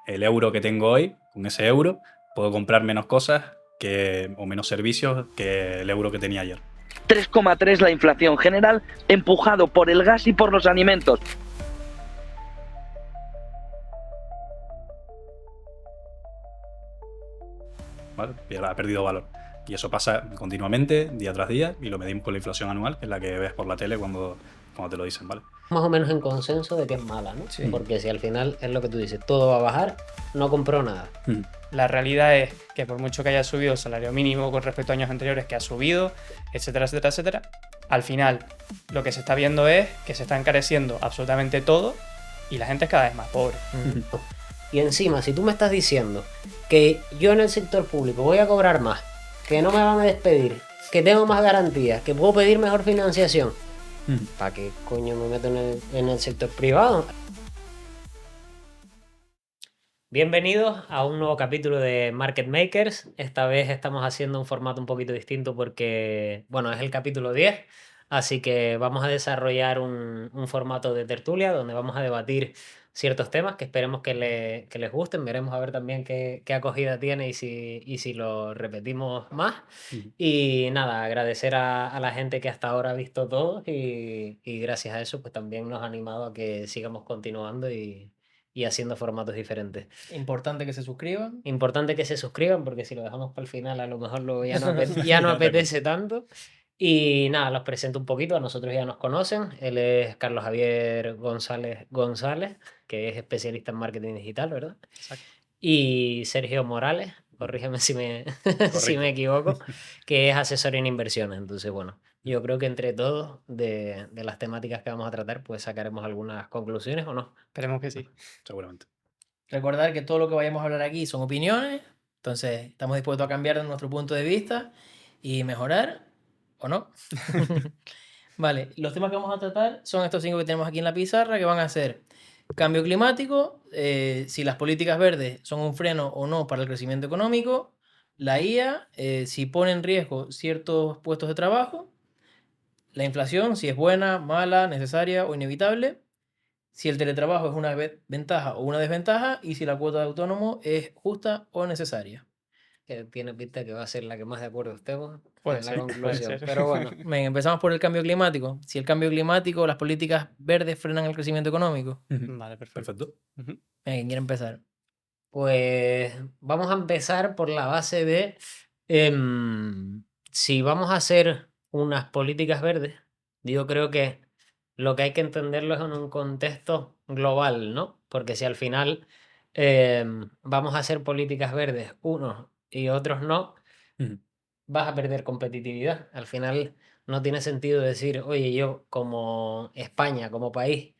el euro que tengo hoy, con ese euro, puedo comprar menos cosas o menos servicios que el euro que tenía ayer. 3,3 la inflación general, empujado por el gas y por los alimentos. ¿Vale? Ha perdido valor. Y eso pasa continuamente, día tras día, y lo medimos con la inflación anual, que es la que ves por la tele cuando te lo dicen, ¿vale? Más o menos en consenso de que es mala, ¿no? Sí. Porque si al final es lo que tú dices, todo va a bajar, no compró nada. La realidad es que por mucho que haya subido el salario mínimo con respecto a años anteriores, que ha subido, etcétera, etcétera, etcétera, al final lo que se está viendo es que se está encareciendo absolutamente todo y la gente es cada vez más pobre. Y encima, si tú me estás diciendo que yo en el sector público voy a cobrar más, que no me van a despedir, que tengo más garantías, que puedo pedir mejor financiación, ¿para qué coño me meto en el sector privado? Bienvenidos a un nuevo capítulo de Market Makers. Esta vez estamos haciendo un formato un poquito distinto porque, bueno, es el capítulo 10, así que vamos a desarrollar un formato de tertulia donde vamos a debatir ciertos temas que esperemos que les gusten. Veremos a ver también qué acogida tiene y si lo repetimos más. Y nada, agradecer a la gente que hasta ahora ha visto todo y gracias a eso pues también nos ha animado a que sigamos continuando y haciendo formatos diferentes. Importante que se suscriban. Importante que se suscriban porque si lo dejamos para el final a lo mejor ya no apetece tanto. Y nada, los presento un poquito, a nosotros ya nos conocen. Él es Carlos Javier González, que es especialista en marketing digital, ¿verdad? Exacto. Y Sergio Morales, corrígeme si me equivoco, que es asesor en inversiones. Entonces, bueno, yo creo que entre todos, de las temáticas que vamos a tratar, pues sacaremos algunas conclusiones o no. Esperemos que sí. Seguramente. Recordar que todo lo que vayamos a hablar aquí son opiniones, entonces estamos dispuestos a cambiar de nuestro punto de vista y mejorar, ¿o no? Vale, los temas que vamos a tratar son estos 5 que tenemos aquí en la pizarra, que van a ser cambio climático, si las políticas verdes son un freno o no para el crecimiento económico, la IA, si pone en riesgo ciertos puestos de trabajo, la inflación, si es buena, mala, necesaria o inevitable, si el teletrabajo es una ventaja o una desventaja y si la cuota de autónomo es justa o necesaria. Que tiene pinta que va a ser la que más de acuerdo estemos Puede en la ser, conclusión. puede ser. Pero bueno, Venga, empezamos por el cambio climático. Si el cambio climático, las políticas verdes frenan el crecimiento económico. Vale, perfecto. Venga, ¿quién quiere empezar? pues vamos a empezar por la base de si vamos a hacer unas políticas verdes, yo creo que lo que hay que entenderlo es en un contexto global, ¿no? Porque si al final vamos a hacer políticas verdes unos y otros no, vas a perder competitividad. Al final no tiene sentido decir, oye, yo como España, como país,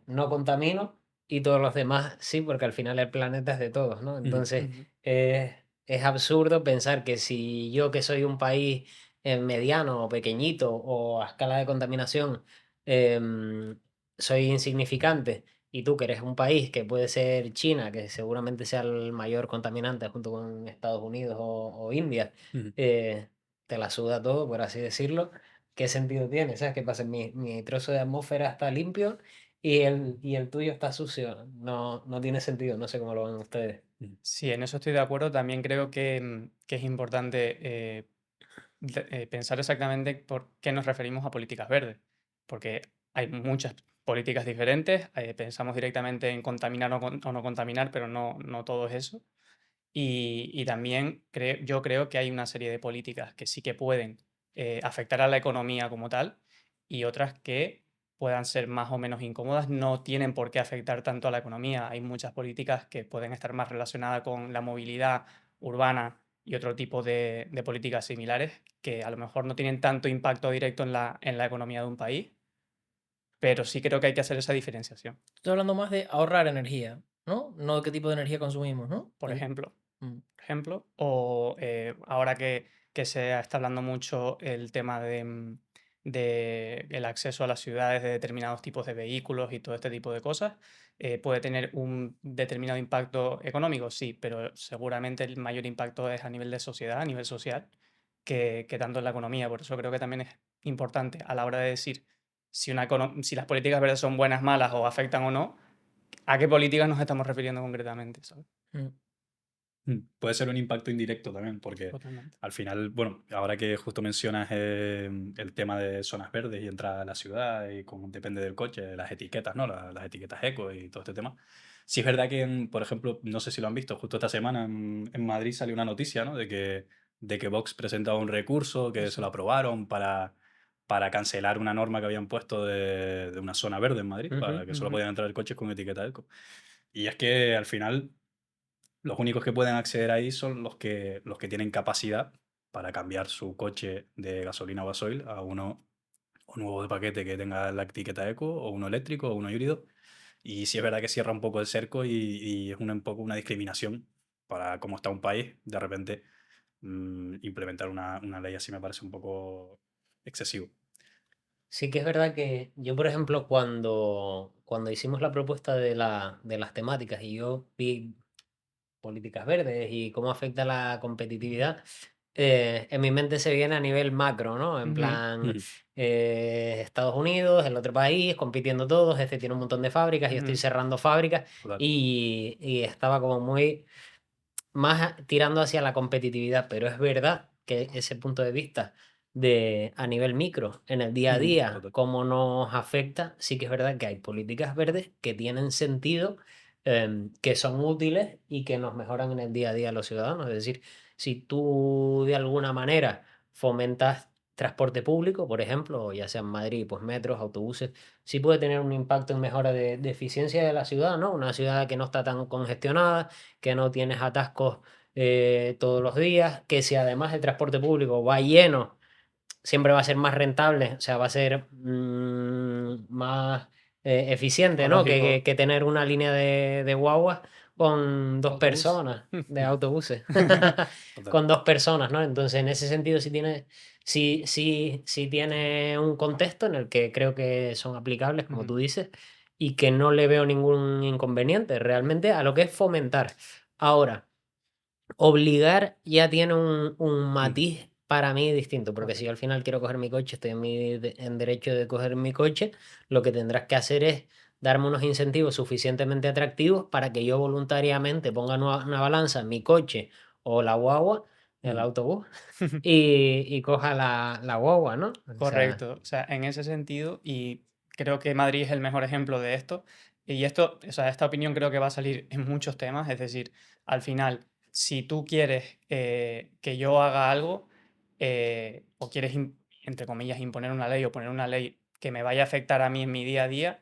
no contamino y todos los demás sí, porque al final el planeta es de todos, ¿no? Entonces es absurdo pensar que si yo que soy un país mediano o pequeñito o a escala de contaminación soy insignificante y tú que eres un país que puede ser China, que seguramente sea el mayor contaminante junto con Estados Unidos o India, te la suda todo, por así decirlo. ¿Qué sentido tiene? ¿Sabes qué pasa? Mi trozo de atmósfera está limpio y el tuyo está sucio. No tiene sentido, no sé cómo lo ven ustedes. Sí, en eso estoy de acuerdo. También creo que es importante pensar exactamente por qué nos referimos a políticas verdes, porque hay muchas políticas diferentes. Pensamos directamente en contaminar o no contaminar, pero no todo es eso. Y también yo creo que hay una serie de políticas que sí que pueden afectar a la economía como tal y otras que puedan ser más o menos incómodas, no tienen por qué afectar tanto a la economía. Hay muchas políticas que pueden estar más relacionadas con la movilidad urbana y otro tipo de políticas similares que a lo mejor no tienen tanto impacto directo en la economía de un país, pero sí creo que hay que hacer esa diferenciación. Estoy hablando más de ahorrar energía, ¿no? No de qué tipo de energía consumimos, ¿no? Por ejemplo, Mm. o ahora que se está hablando mucho el tema de el acceso a las ciudades de determinados tipos de vehículos y todo este tipo de cosas, puede tener un determinado impacto económico, sí, pero seguramente el mayor impacto es a nivel de sociedad, a nivel social, que tanto en la economía. Por eso creo que también es importante a la hora de decir si las políticas verdes son buenas, malas o afectan o no, ¿A qué políticas nos estamos refiriendo concretamente? ¿Sabes? Puede ser un impacto indirecto también, porque Totalmente. al final, bueno, ahora que justo mencionas el tema de zonas verdes y entrar a la ciudad y como depende del coche, las etiquetas, ¿no? Las etiquetas eco y todo este tema. Sí es verdad que, por ejemplo, no sé si lo han visto, justo esta semana en Madrid salió una noticia, ¿no? De que Vox presentaba un recurso, que se lo aprobaron para cancelar una norma que habían puesto de una zona verde en Madrid, para que solo podían entrar coches con etiqueta eco. Y es que al final los únicos que pueden acceder ahí son los que tienen capacidad para cambiar su coche de gasolina o gasoil a uno nuevo de paquete que tenga la etiqueta eco, o uno eléctrico, o uno híbrido. Y sí es verdad que cierra un poco el cerco y es un poco una discriminación para cómo está un país. De repente, implementar una ley así me parece un poco excesivo. Sí que es verdad que yo, por ejemplo, cuando hicimos la propuesta de las temáticas y yo vi políticas verdes y cómo afecta la competitividad, en mi mente se viene a nivel macro, ¿no? En plan, Estados Unidos, el otro país, compitiendo todos, este tiene un montón de fábricas, yo estoy cerrando fábricas Total. y estaba como muy más tirando hacia la competitividad, pero es verdad que ese punto de vista a nivel micro, en el día a día, Total. cómo nos afecta, sí que es verdad que hay políticas verdes que tienen sentido, que son útiles y que nos mejoran en el día a día a los ciudadanos. Es decir, si tú de alguna manera fomentas transporte público, por ejemplo, ya sea en Madrid, pues metros, autobuses, sí puede tener un impacto en mejora de eficiencia de la ciudad, ¿no? Una ciudad que no está tan congestionada, que no tienes atascos todos los días, que si además el transporte público va lleno, siempre va a ser más rentable, o sea, va a ser más eficiente, ¿no? Lógico. Que tener una línea de guaguas con dos Autobús. personas, de autobuses, Total. con dos personas, ¿no? Entonces, en ese sentido, sí tiene un contexto en el que creo que son aplicables, como tú dices, y que no le veo ningún inconveniente realmente a lo que es fomentar. Ahora, obligar ya tiene un matiz para mí distinto, porque si yo al final quiero coger mi coche, estoy en derecho de coger mi coche, lo que tendrás que hacer es darme unos incentivos suficientemente atractivos para que yo voluntariamente ponga una balanza en mi coche o la guagua, el autobús, y coja la guagua, ¿no? O sea, Correcto. O sea, en ese sentido, y creo que Madrid es el mejor ejemplo de esto. Y esto, o sea, esta opinión creo que va a salir en muchos temas. Es decir, al final, si tú quieres que yo haga algo, o quieres, entre comillas, imponer una ley o poner una ley que me vaya a afectar a mí en mi día a día,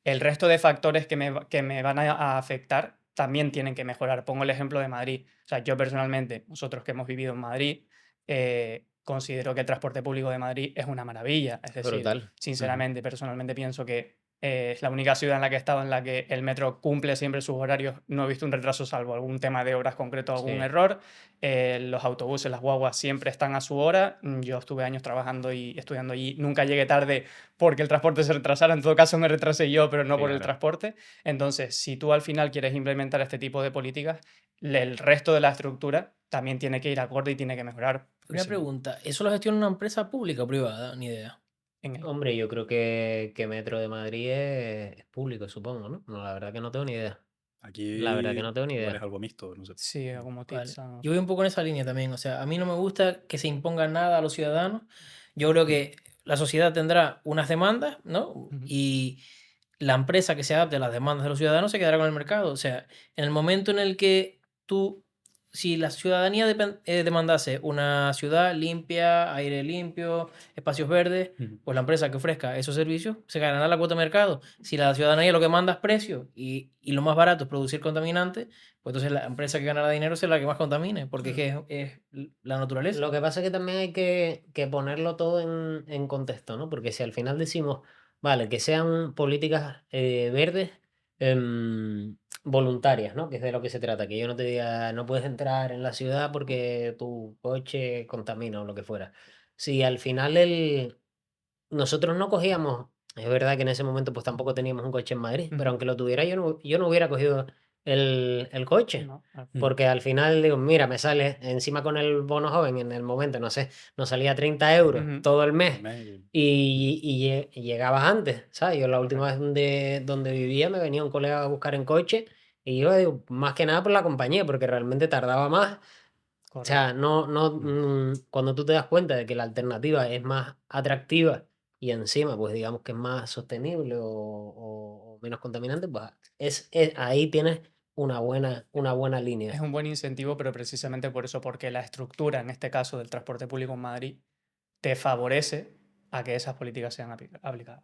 el resto de factores que me van a afectar también tienen que mejorar. Pongo el ejemplo de Madrid. O sea, yo personalmente, nosotros que hemos vivido en Madrid, considero que el transporte público de Madrid es una maravilla. Es decir, brutal. sinceramente, personalmente pienso que es la única ciudad en la que he estado en la que el metro cumple siempre sus horarios. No he visto un retraso salvo algún tema de obras concreto, algún Sí. error. Los autobuses, las guaguas siempre están a su hora. Yo estuve años trabajando y estudiando allí. Nunca llegué tarde porque el transporte se retrasara. En todo caso me retrasé yo, pero no Sí, por el claro. transporte. Entonces, si tú al final quieres implementar este tipo de políticas, el resto de la estructura también tiene que ir acorde y tiene que mejorar. porque Una si no, pregunta, ¿eso lo gestiona una empresa pública o privada? Ni idea. en el- Hombre, yo creo que Metro de Madrid es público, supongo, ¿no? No, la verdad que no tengo ni idea. La verdad que Aquí no tengo ni igual es idea. algo mixto, no sé. Sí, como Vale. Titsa. Yo voy un poco en esa línea también. O sea, a mí no me gusta que se imponga nada a los ciudadanos. Yo creo que la sociedad tendrá unas demandas, ¿no? Ujú. Y la empresa que se adapte a las demandas de los ciudadanos se quedará con el mercado. O sea, en el momento en el que si la ciudadanía demandase una ciudad limpia, aire limpio, espacios verdes, pues la empresa que ofrezca esos servicios se ganará la cuota de mercado. Si la ciudadanía lo que manda es precio y lo más barato es producir contaminantes, pues entonces la empresa que ganará dinero será la que más contamine, porque es que es la naturaleza. Lo que pasa es que también hay que ponerlo todo en contexto, ¿no? Porque si al final decimos, vale, que sean políticas verdes voluntarias, ¿no? Que es de lo que se trata, que yo no te diga, no puedes entrar en la ciudad porque tu coche contamina o lo que fuera. Si al final nosotros no cogíamos, es verdad que en ese momento pues tampoco teníamos un coche en Madrid, pero Ujú. aunque lo tuviera yo no hubiera cogido el coche. ¿no? Porque al final digo, mira, me sale encima con el bono joven en el momento, no sé, nos salía 30 euros Ujú. todo el mes Al mes y llegabas antes, ¿sabes? Yo la última vez donde vivía me venía un colega a buscar en coche y yo digo, más que nada por la compañía, porque realmente tardaba más. O sea, cuando tú te das cuenta de que la alternativa es más atractiva y encima, pues digamos que es más sostenible o menos contaminante, pues ahí tienes una buena Es línea. un buen incentivo, pero precisamente por eso, porque la estructura, en este caso del transporte público en Madrid, te favorece a que esas políticas sean aplicadas.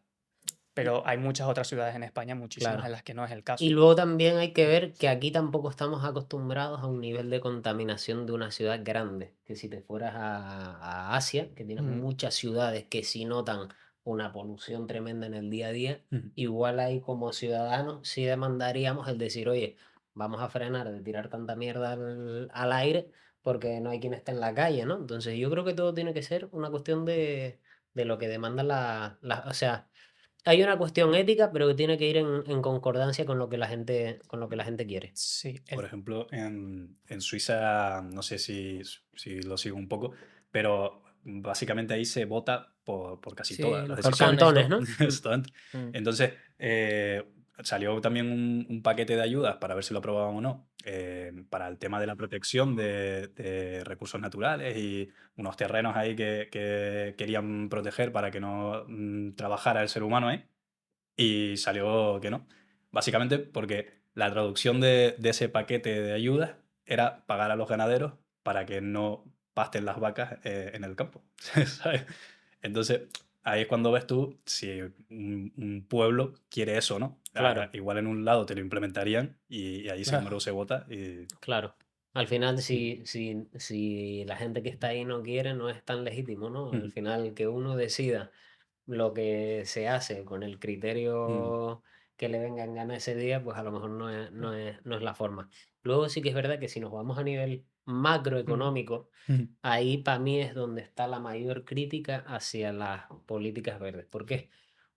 Pero hay muchas otras ciudades en España, muchísimas, Claro. en las que no es el caso. Y luego también hay que ver que aquí tampoco estamos acostumbrados a un nivel de contaminación de una ciudad grande. Que si te fueras a Asia, que tienes Ujú. muchas ciudades que sí notan una polución tremenda en el día a día, Ujú. igual ahí como ciudadanos sí demandaríamos el decir, oye, vamos a frenar de tirar tanta mierda al aire porque no hay quien esté en la calle, ¿no? Entonces yo creo que todo tiene que ser una cuestión de lo que demandan o sea, hay una cuestión ética, pero que tiene que ir en concordancia con lo que la gente quiere. Sí, Por ejemplo, en Suiza, no sé si lo sigo un poco, pero básicamente ahí se vota por casi Sí, todas los las Por decisiones. cantones, ¿no? Exactamente. Mm. Entonces, salió también un paquete de ayudas para ver si lo aprobaban o no, para el tema de la protección de recursos naturales y unos terrenos ahí que querían proteger para que no trabajara el ser humano ahí. Y salió que no. Básicamente porque la traducción de ese paquete de ayudas era pagar a los ganaderos para que no pasten las vacas en el campo. ¿Sabes? Entonces, ahí es cuando ves tú si un pueblo quiere eso, ¿no? Claro, Igual en un lado te lo implementarían y ahí sin Claro. embargo se vota. Y claro. Al final, si la gente que está ahí no quiere, no es tan legítimo, ¿no? Al final, que uno decida lo que se hace con el criterio que le venga en gana ese día, pues a lo mejor no es la forma. Luego sí que es verdad que si nos vamos a nivel macroeconómico, ahí para mí es donde está la mayor crítica hacia las políticas verdes. ¿Por qué?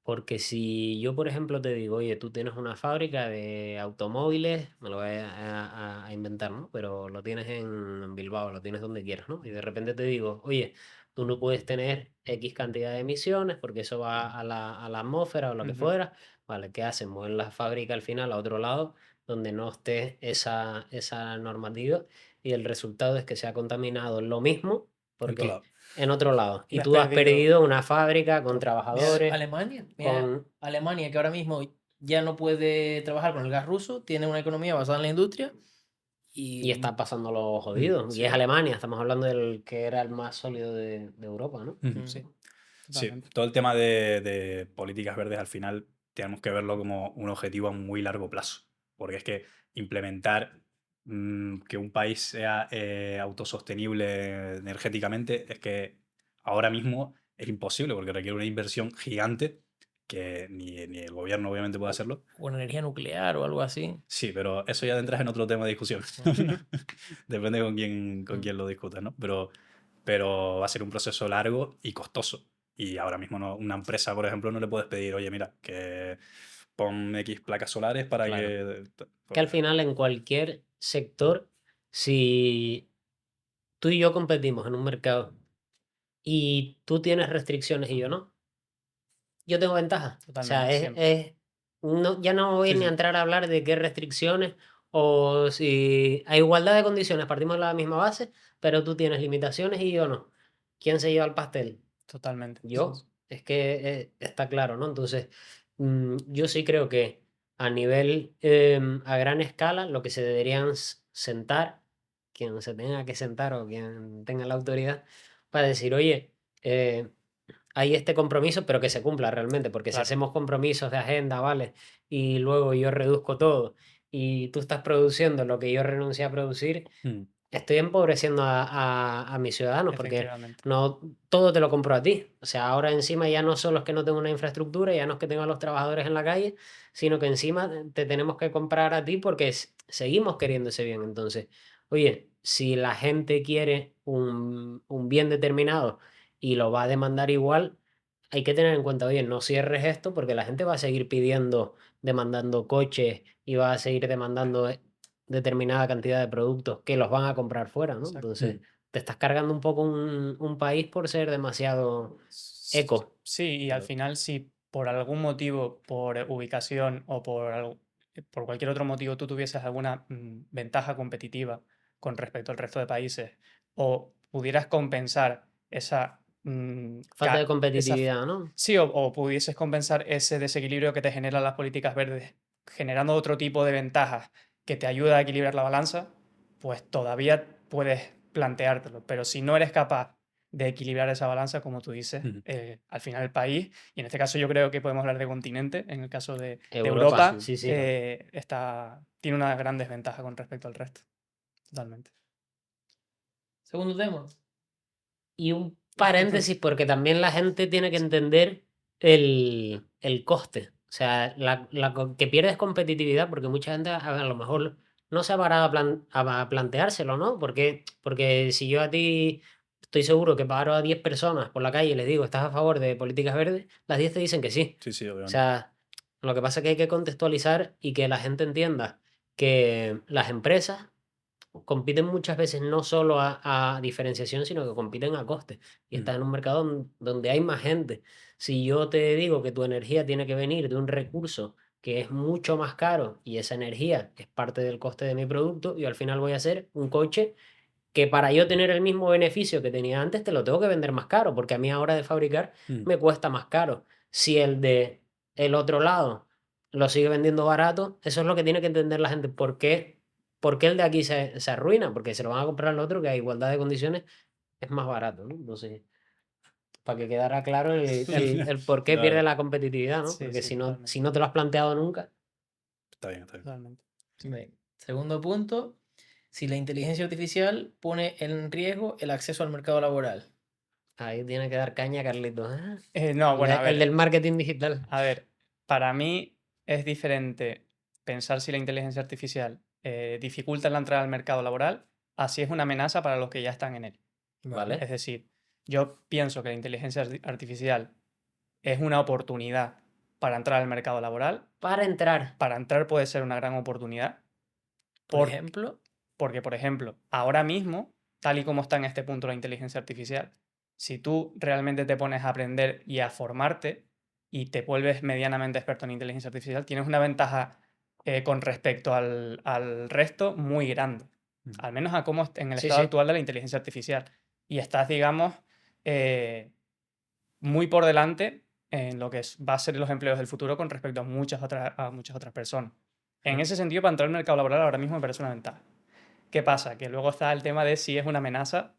Porque si yo, por ejemplo, te digo, oye, tú tienes una fábrica de automóviles, me lo voy a inventar, ¿no? Pero lo tienes en Bilbao, lo tienes donde quieras, ¿no? Y de repente te digo, oye, tú no puedes tener X cantidad de emisiones porque eso va a la atmósfera o lo que Ujú. fuera. Vale, ¿qué hacen? Mueven la fábrica al final a otro lado donde no esté esa normativa y el resultado es que se ha contaminado lo mismo porque claro. en otro lado. Y Y has tú has perdido. perdido una fábrica con Mira, trabajadores, Alemania, con... Alemania que ahora mismo ya no puede trabajar con el gas ruso, tiene una economía basada en la industria Y y está pasando los jodidos. Y es sí, Alemania, estamos hablando del que era el más sólido de Europa, ¿no? Sí, Sí, totalmente. todo el tema de políticas verdes al final tenemos que verlo como un objetivo a muy largo plazo, porque es que implementar que un país sea autosostenible energéticamente es que ahora mismo es imposible porque requiere una inversión gigante que ni el gobierno obviamente puede hacerlo. con energía nuclear o algo así. Sí, pero eso ya entras en otro tema de discusión. Depende con quién lo discutas, ¿no? Pero va a ser un proceso largo y costoso. Y ahora mismo una empresa, por ejemplo, no le puedes pedir, oye, mira, que pon X placas solares para Claro. que... Que al final en cualquier sector, si tú y yo competimos en un mercado y tú tienes restricciones y yo no, yo tengo ventaja. O sea, Totalmente, siempre. ya no voy Sí, ni a sí. entrar a hablar de qué restricciones o si a igualdad de condiciones partimos de la misma base, pero tú tienes limitaciones y yo no. ¿Quién se lleva el pastel? Totalmente. Yo. Es que está claro, ¿no? Entonces, yo sí creo que a nivel, a gran escala, lo que se deberían sentar, quien se tenga que sentar o quien tenga la autoridad, para decir, oye, hay este compromiso, pero que se cumpla realmente, porque si Claro. hacemos compromisos de agenda, ¿vale? Y luego yo reduzco todo y tú estás produciendo lo que yo renuncié a producir, estoy empobreciendo a mis ciudadanos porque Efectivamente. no todo te lo compro a ti. O sea, ahora encima ya no solo es que no tengo una infraestructura, ya no es que tengo a los trabajadores en la calle, sino que encima te tenemos que comprar a ti porque seguimos queriendo ese bien. Entonces, oye, si la gente quiere un bien determinado y lo va a demandar igual, hay que tener en cuenta, oye, no cierres esto porque la gente va a seguir pidiendo, demandando coches y va a seguir demandando determinada cantidad de productos que los van a comprar fuera, ¿no? Exacto. Entonces, te estás cargando un poco un país por ser demasiado eco. Sí, y al Claro. final, si por algún motivo, por ubicación o por cualquier otro motivo tú tuvieses alguna ventaja competitiva con respecto al resto de países o pudieras compensar esa, Falta de esa competitividad, ¿no? sí, o pudieses compensar ese desequilibrio que te generan las políticas verdes, generando otro tipo de ventajas que te ayuda a equilibrar la balanza, pues todavía puedes planteártelo. Pero si no eres capaz de equilibrar esa balanza, como tú dices, Ujú. al final el país, y en este caso yo creo que podemos hablar de continente, en el caso de Europa, Europa, sí, sí. tiene una gran desventaja con respecto al resto. Totalmente. Segundo tema. Y un paréntesis, porque también la gente tiene que entender el coste. O sea, que pierdes competitividad, porque mucha gente a lo mejor no se ha parado a planteárselo, ¿no? Porque si yo a ti estoy seguro que paro a 10 personas por la calle y les digo, ¿estás a favor de políticas verdes? Las 10 te dicen que sí. Sí, sí, O obviamente. sea, lo que pasa es que hay que contextualizar y que la gente entienda que las empresas compiten muchas veces no solo a diferenciación, sino que compiten a coste. Y Ujú. estás en un mercado donde hay más gente. Si yo te digo que tu energía tiene que venir de un recurso que es mucho más caro y esa energía es parte del coste de mi producto, yo al final voy a hacer un coche que para yo tener el mismo beneficio que tenía antes, te lo tengo que vender más caro, porque a mí ahora de fabricar Ujú. me cuesta más caro. Si el de el otro lado lo sigue vendiendo barato, eso es lo que tiene que entender la gente. ¿Por qué el de aquí se arruina? Porque se lo van a comprar al otro que a igualdad de condiciones es más barato, ¿no? Entonces, para que quedara claro el por qué pierde Claro, la competitividad, ¿no? Sí, Porque sí, si no, si totalmente. no te lo has planteado nunca, está bien, está bien. Totalmente. Bien. Segundo punto. Si la inteligencia artificial pone en riesgo el acceso al mercado laboral. ahí tiene que dar caña, Carlitos. No, bueno, a El ver. del marketing digital. A ver, para mí es diferente pensar si la inteligencia artificial dificulta la entrada al mercado laboral, así es una amenaza para los que ya están en él. ¿Vale? Es decir, yo pienso que la inteligencia artificial es una oportunidad para entrar al mercado laboral. Para entrar. Para entrar puede ser una gran oportunidad. Por ejemplo, Porque, por ejemplo, ahora mismo, tal y como está en este punto la inteligencia artificial, si tú realmente te pones a aprender y a formarte y te vuelves medianamente experto en inteligencia artificial, tienes una ventaja con respecto al resto muy grande. Ujú. Al menos a cómo en el Sí, estado sí. actual de la inteligencia artificial. Y estás, digamos, muy por delante en lo que va a ser los empleos del futuro con respecto a muchas otras personas. En ese sentido, para entrar al mercado laboral ahora mismo me parece una ventaja. ¿Qué pasa? Que luego está el tema de si es una amenaza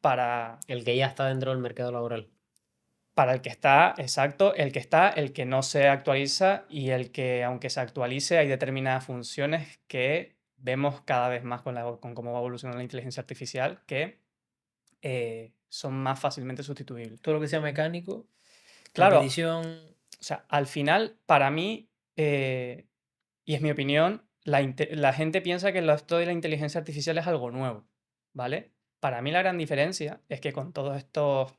El que ya está dentro del mercado laboral. para el que está, exacto, el que no se actualiza y el que, aunque se actualice, hay determinadas funciones que vemos cada vez más con cómo va evolucionando la inteligencia artificial que son más fácilmente sustituibles. todo lo que sea mecánico, Claro, repetición. o sea, al final, para mí, y es mi opinión, la gente piensa que esto de la inteligencia artificial es algo nuevo, ¿vale? Para mí la gran diferencia es que con todos estos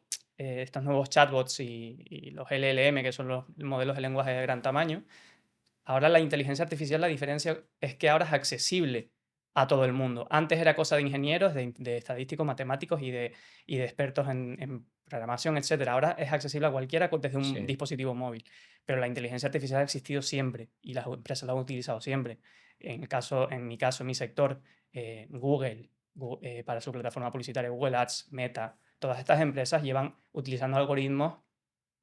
nuevos chatbots y los LLM, que son los modelos de lenguaje de gran tamaño, ahora la inteligencia artificial, la diferencia es que ahora es accesible a todo el mundo. Antes era cosa de ingenieros, de estadísticos, matemáticos y de expertos en programación, etc. Ahora es accesible a cualquiera desde un Sí. dispositivo móvil. Pero la inteligencia artificial ha existido siempre y las empresas la han utilizado siempre. En mi caso, en mi sector, Google, para su plataforma publicitaria, Google Ads, Meta, todas estas empresas llevan utilizando algoritmos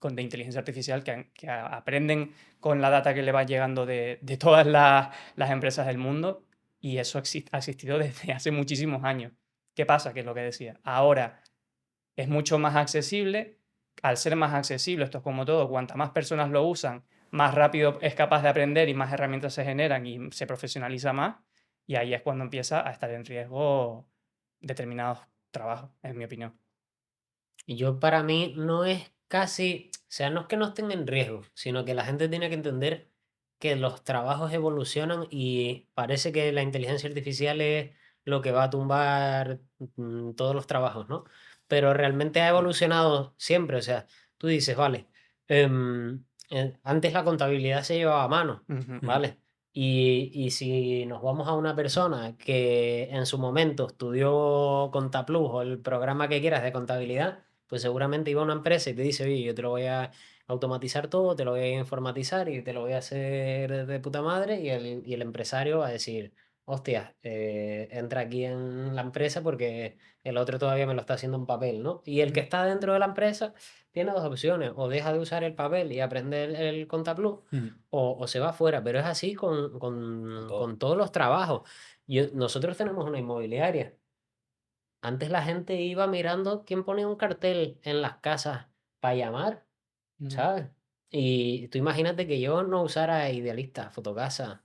de inteligencia artificial que aprenden con la data que le va llegando de todas las empresas del mundo y eso ha existido desde hace muchísimos años. ¿Qué pasa? Que es lo que decía. Ahora es mucho más accesible. Al ser más accesible, esto es como todo, cuantas más personas lo usan, más rápido es capaz de aprender y más herramientas se generan y se profesionaliza más. Y ahí es cuando empieza a estar en riesgo determinados trabajos, en mi opinión. Y yo para mí no es casi, o sea, no es que no estén en riesgo, sino que la gente tiene que entender que los trabajos evolucionan y parece que la inteligencia artificial es lo que va a tumbar todos los trabajos, ¿no? Pero realmente ha evolucionado siempre, o sea, tú dices, vale, antes la contabilidad se llevaba a mano, Ujú. ¿vale? Y si nos vamos a una persona que en su momento estudió Contaplus o el programa que quieras de contabilidad, pues seguramente iba a una empresa y te dice, oye, yo te lo voy a automatizar todo, te lo voy a informatizar y te lo voy a hacer de puta madre. Y el empresario va a decir, hostia, entra aquí en la empresa porque el otro todavía me lo está haciendo en papel, ¿no? Y el que está dentro de la empresa tiene dos opciones, o deja de usar el papel y aprender el Contaplus, o se va afuera, pero es así todo. con todos los trabajos. Nosotros tenemos una inmobiliaria. Antes la gente iba mirando quién ponía un cartel en las casas para llamar, ¿sabes? Y tú imagínate que yo no usara Idealista, Fotocasa,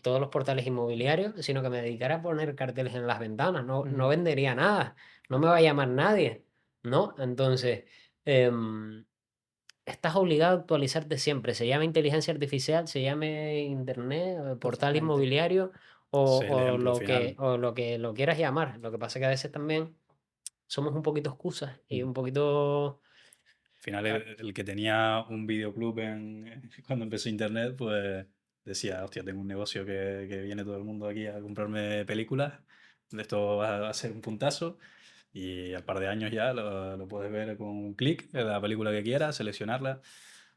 todos los portales inmobiliarios, sino que me dedicara a poner carteles en las ventanas. No vendería nada, no me va a llamar nadie, ¿no? Entonces, em, estás obligado a actualizarte siempre. Se llame inteligencia artificial, se llame internet, portal Totalmente. inmobiliario Ese es el ejemplo final. o lo que lo quieras llamar. Lo que pasa es que a veces también somos un poquito excusas y un poquito... Al final, el que tenía un videoclub cuando empezó Internet, pues decía, hostia, tengo un negocio que viene todo el mundo aquí a comprarme películas, esto va a ser un puntazo, y al par de años ya lo puedes ver con un clic en la película que quieras, seleccionarla.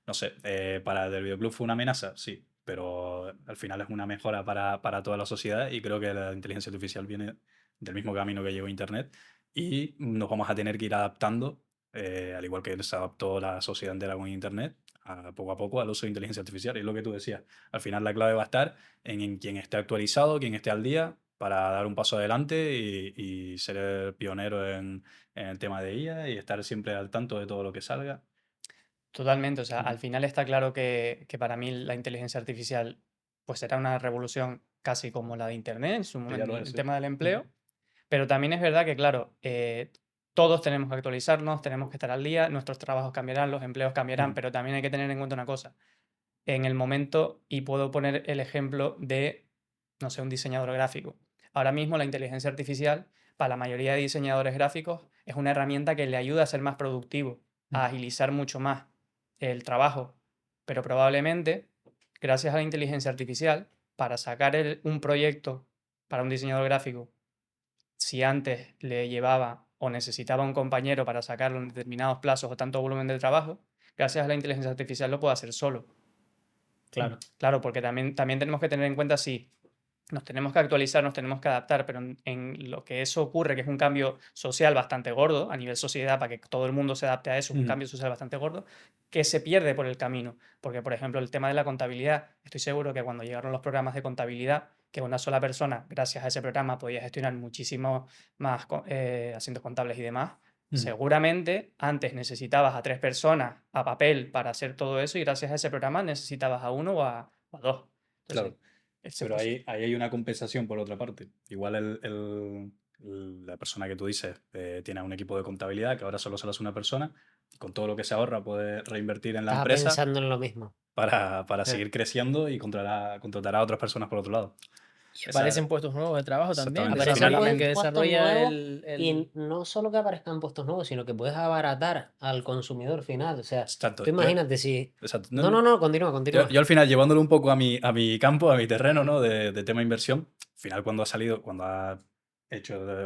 No sé, para el videoclub fue una amenaza, sí, pero al final es una mejora para toda la sociedad y creo que la inteligencia artificial viene del mismo camino que llegó Internet y nos vamos a tener que ir adaptando, al igual que se adaptó la sociedad entera con Internet, poco a poco al uso de inteligencia artificial. Y es lo que tú decías, al final la clave va a estar en quien esté actualizado, quien esté al día, para dar un paso adelante y ser el pionero en el tema de IA y estar siempre al tanto de todo lo que salga. Totalmente, o sea, al final está claro que para mí la inteligencia artificial pues será una revolución casi como la de Internet en su Ya momento, lo en es, el sí. tema del empleo, pero también es verdad que, claro, todos tenemos que actualizarnos, tenemos que estar al día, nuestros trabajos cambiarán, los empleos cambiarán, pero también hay que tener en cuenta una cosa. En el momento, y puedo poner el ejemplo de, no sé, un diseñador gráfico. Ahora mismo la inteligencia artificial, para la mayoría de diseñadores gráficos, es una herramienta que le ayuda a ser más productivo, a agilizar mucho más el trabajo. Pero probablemente, gracias a la inteligencia artificial, para sacar un proyecto para un diseñador gráfico, si antes le llevaba o necesitaba un compañero para sacarlo en determinados plazos o tanto volumen de trabajo, gracias a la inteligencia artificial lo puede hacer solo. Claro. Claro, porque también tenemos que tener en cuenta si nos tenemos que actualizar, nos tenemos que adaptar, pero en lo que eso ocurre, que es un cambio social bastante gordo a nivel sociedad, para que todo el mundo se adapte a eso, es un cambio social bastante gordo, que se pierde por el camino. Porque, por ejemplo, el tema de la contabilidad, estoy seguro que cuando llegaron los programas de contabilidad, que una sola persona, gracias a ese programa, podía gestionar muchísimos más asientos contables y demás. Seguramente antes necesitabas a 3 personas a papel para hacer todo eso y gracias a ese programa necesitabas a uno o a dos. Entonces, Claro. Pero ahí hay una compensación por otra parte. Igual la persona que tú dices tiene un equipo de contabilidad que ahora solo se lo hace una persona y con todo lo que se ahorra puede reinvertir en la Estaba empresa pensando en lo mismo. para seguir creciendo y contratar a otras personas por otro lado. Y aparecen puestos nuevos de trabajo también. Exactamente. De Al esa final- máquina que puestos desarrolla nuevos el... y no solo que aparezcan puestos nuevos, sino que puedes abaratar al consumidor final. O sea, Exacto. tú imagínate si... Exacto. No, continúa. Yo al final, llevándolo un poco a mi campo, a mi terreno, ¿no? de tema inversión, al final cuando ha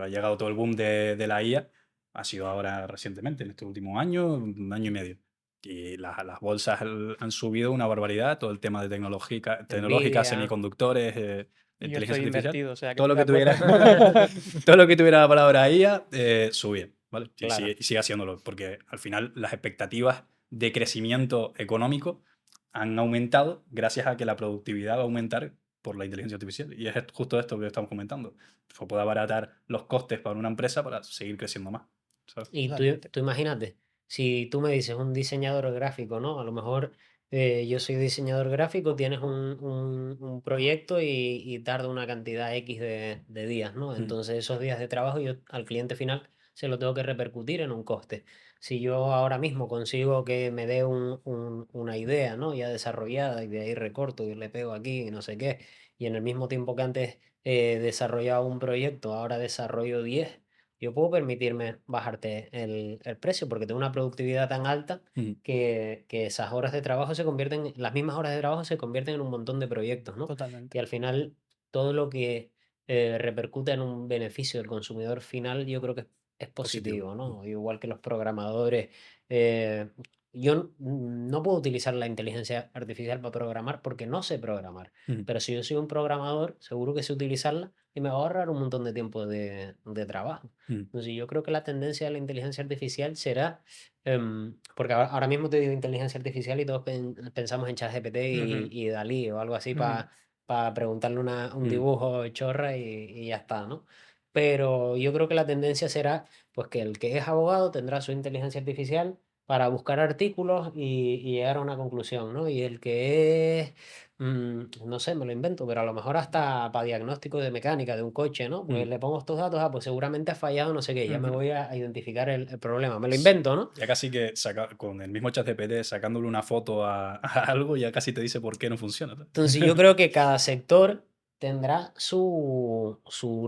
llegado todo el boom de la IA, ha sido ahora recientemente, en este último año, un año y medio. Y las bolsas han subido una barbaridad, todo el tema de tecnológica, Nvidia. semiconductores, y yo inteligencia estoy artificial, invertido, o sea, que todo lo estoy que de tuviera, acuerdo. todo lo que tuviera la palabra IA, subía, ¿vale? Y Claro. sigue haciéndolo, porque al final las expectativas de crecimiento económico han aumentado gracias a que la productividad va a aumentar por la inteligencia artificial. Y es justo esto que estamos comentando. Se puede abaratar los costes para una empresa para seguir creciendo más, ¿sabes? Y Totalmente. tú imagínate, si tú me dices un diseñador gráfico, ¿no? A lo mejor yo soy diseñador gráfico, tienes un proyecto y tarda una cantidad X de días, ¿no? Entonces esos días de trabajo yo al cliente final se lo tengo que repercutir en un coste. Si yo ahora mismo consigo que me dé una idea, ¿no? Ya desarrollada y de ahí recorto y le pego aquí y no sé qué, y en el mismo tiempo que antes desarrollaba un proyecto, ahora desarrollo 10, yo puedo permitirme bajarte el precio porque tengo una productividad tan alta que esas horas de trabajo las mismas horas de trabajo se convierten en un montón de proyectos, ¿no? Totalmente. Y al final todo lo que repercute en un beneficio del consumidor final, yo creo que es positivo, ¿no? Igual que los programadores. Yo no puedo utilizar la inteligencia artificial para programar porque no sé programar. Pero si yo soy un programador, seguro que sé utilizarla y me va a ahorrar un montón de tiempo de trabajo. Entonces yo creo que la tendencia de la inteligencia artificial será, porque ahora mismo te digo inteligencia artificial y todos pensamos en ChatGPT y Dalí o algo así para preguntarle un dibujo chorra y ya está, ¿no? Pero yo creo que la tendencia será pues que el que es abogado tendrá su inteligencia artificial para buscar artículos y llegar a una conclusión, ¿no? Y el que es, no sé, me lo invento, pero a lo mejor hasta para diagnóstico de mecánica de un coche, ¿no? Pues le pongo estos datos, pues seguramente ha fallado, no sé qué, ya me voy a identificar el problema. Me lo invento, ¿no? Ya casi que con el mismo ChatGPT sacándole una foto a algo, ya casi te dice por qué no funciona. Entonces yo creo que cada sector tendrá su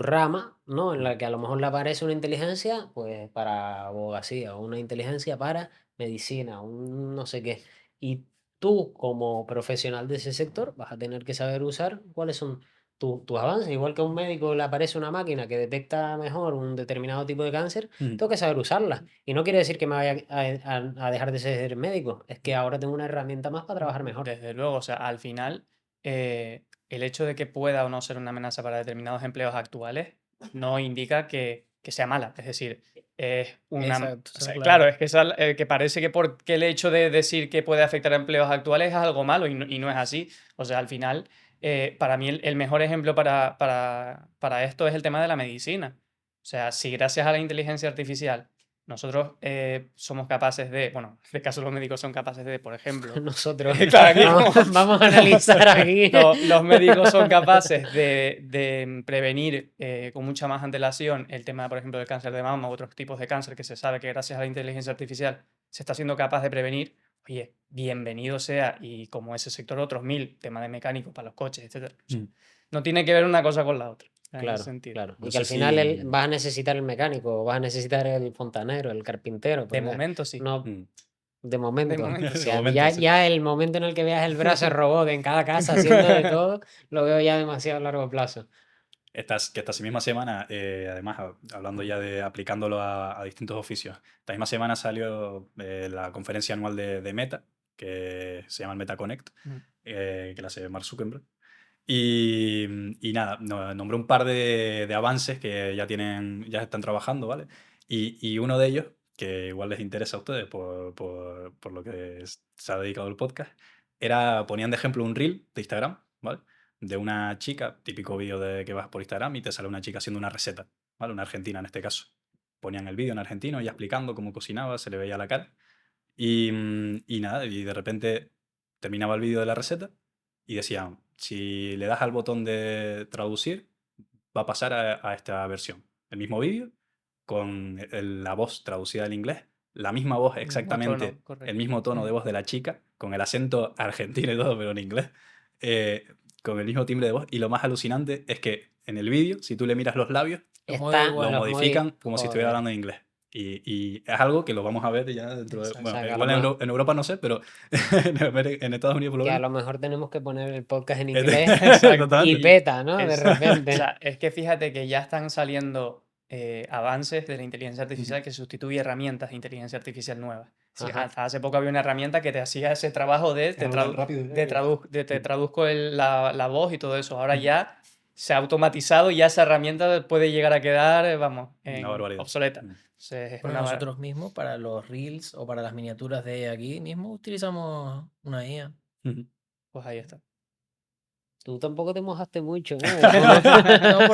rama, ¿no? En la que a lo mejor le aparece una inteligencia, pues para abogacía, o una inteligencia para medicina, un no sé qué. Y tú, como profesional de ese sector, vas a tener que saber usar cuáles son tus avances. Igual que a un médico le aparece una máquina que detecta mejor un determinado tipo de cáncer, tengo que saber usarla. Y no quiere decir que me vaya a dejar de ser médico, es que ahora tengo una herramienta más para trabajar mejor. Desde luego, o sea, al final, el hecho de que pueda o no ser una amenaza para determinados empleos actuales no indica que sea mala. Es decir, es una. Exacto, O sea, claro. claro, es que parece que porque el hecho de decir que puede afectar a empleos actuales es algo malo y no es así. O sea, al final, para mí el mejor ejemplo para esto es el tema de la medicina. O sea, si gracias a la inteligencia artificial nosotros somos capaces de, bueno, en este caso los médicos son capaces de, por ejemplo, Nosotros claro, aquí vamos a analizar aquí. los médicos son capaces de prevenir con mucha más antelación el tema, por ejemplo, del cáncer de mama u otros tipos de cáncer que se sabe que gracias a la inteligencia artificial se está siendo capaz de prevenir. Oye, bienvenido sea, y como ese sector otros 1000, tema de mecánicos para los coches, etc. No tiene que ver una cosa con la otra. En Claro, ese sentido. claro. Y No que al sé final si- vas a necesitar el mecánico, vas a necesitar el fontanero, el carpintero. De porque momento sí. No, Mm. de momento. momento O sí. sea, De momento ya, sí. ya el momento en el que veas el brazo robot en cada casa haciendo de todo, lo veo ya demasiado a largo plazo. Que esta misma semana, además, hablando ya de aplicándolo a distintos oficios, esta misma semana salió la conferencia anual de Meta, que se llama el Meta Connect, que la hace Mark Zuckerberg. Y nada, nombré un par de avances que ya están trabajando, ¿vale? Y uno de ellos, que igual les interesa a ustedes por lo que se ha dedicado el podcast, ponían de ejemplo un reel de Instagram, ¿vale? De una chica, típico vídeo de que vas por Instagram y te sale una chica haciendo una receta, ¿vale? Una argentina en este caso. Ponían el vídeo en argentino, ella explicando cómo cocinaba, se le veía la cara. Y nada, y de repente terminaba el vídeo de la receta y decían, si le das al botón de traducir, va a pasar a esta versión. El mismo vídeo, con la voz traducida al inglés, la misma voz exactamente, tono, correcto. el mismo tono de voz de la chica, con el acento argentino y todo, pero en inglés, con el mismo timbre de voz. Y lo más alucinante es que en el vídeo, si tú le miras los labios, lo modifican como si estuviera hablando en inglés. Y es algo que lo vamos a ver ya dentro de... O sea, Bueno, que a igual lo en Europa no sé, pero en Estados Unidos por lo Que a menos. lo mejor tenemos que poner el podcast en Exacto, inglés y totalmente. peta, ¿no? De Es- repente. O sea, es que fíjate que ya están saliendo avances de la inteligencia artificial que sustituye herramientas de inteligencia artificial nuevas. Sí, Ajá. hasta hace poco había una herramienta que te hacía ese trabajo de te, Hablar tradu- rápido, de tradu- de te traduzco la voz y todo eso. Ahora Mm. ya se ha automatizado y ya esa herramienta puede llegar a quedar, vamos, Una barbaridad. obsoleta. Mm. Entonces, es Bueno, una nosotros mismos, para los reels o para las miniaturas de aquí mismo, utilizamos una IA. Ujú. Pues ahí está. Tú tampoco te mojaste mucho, ¿no? No,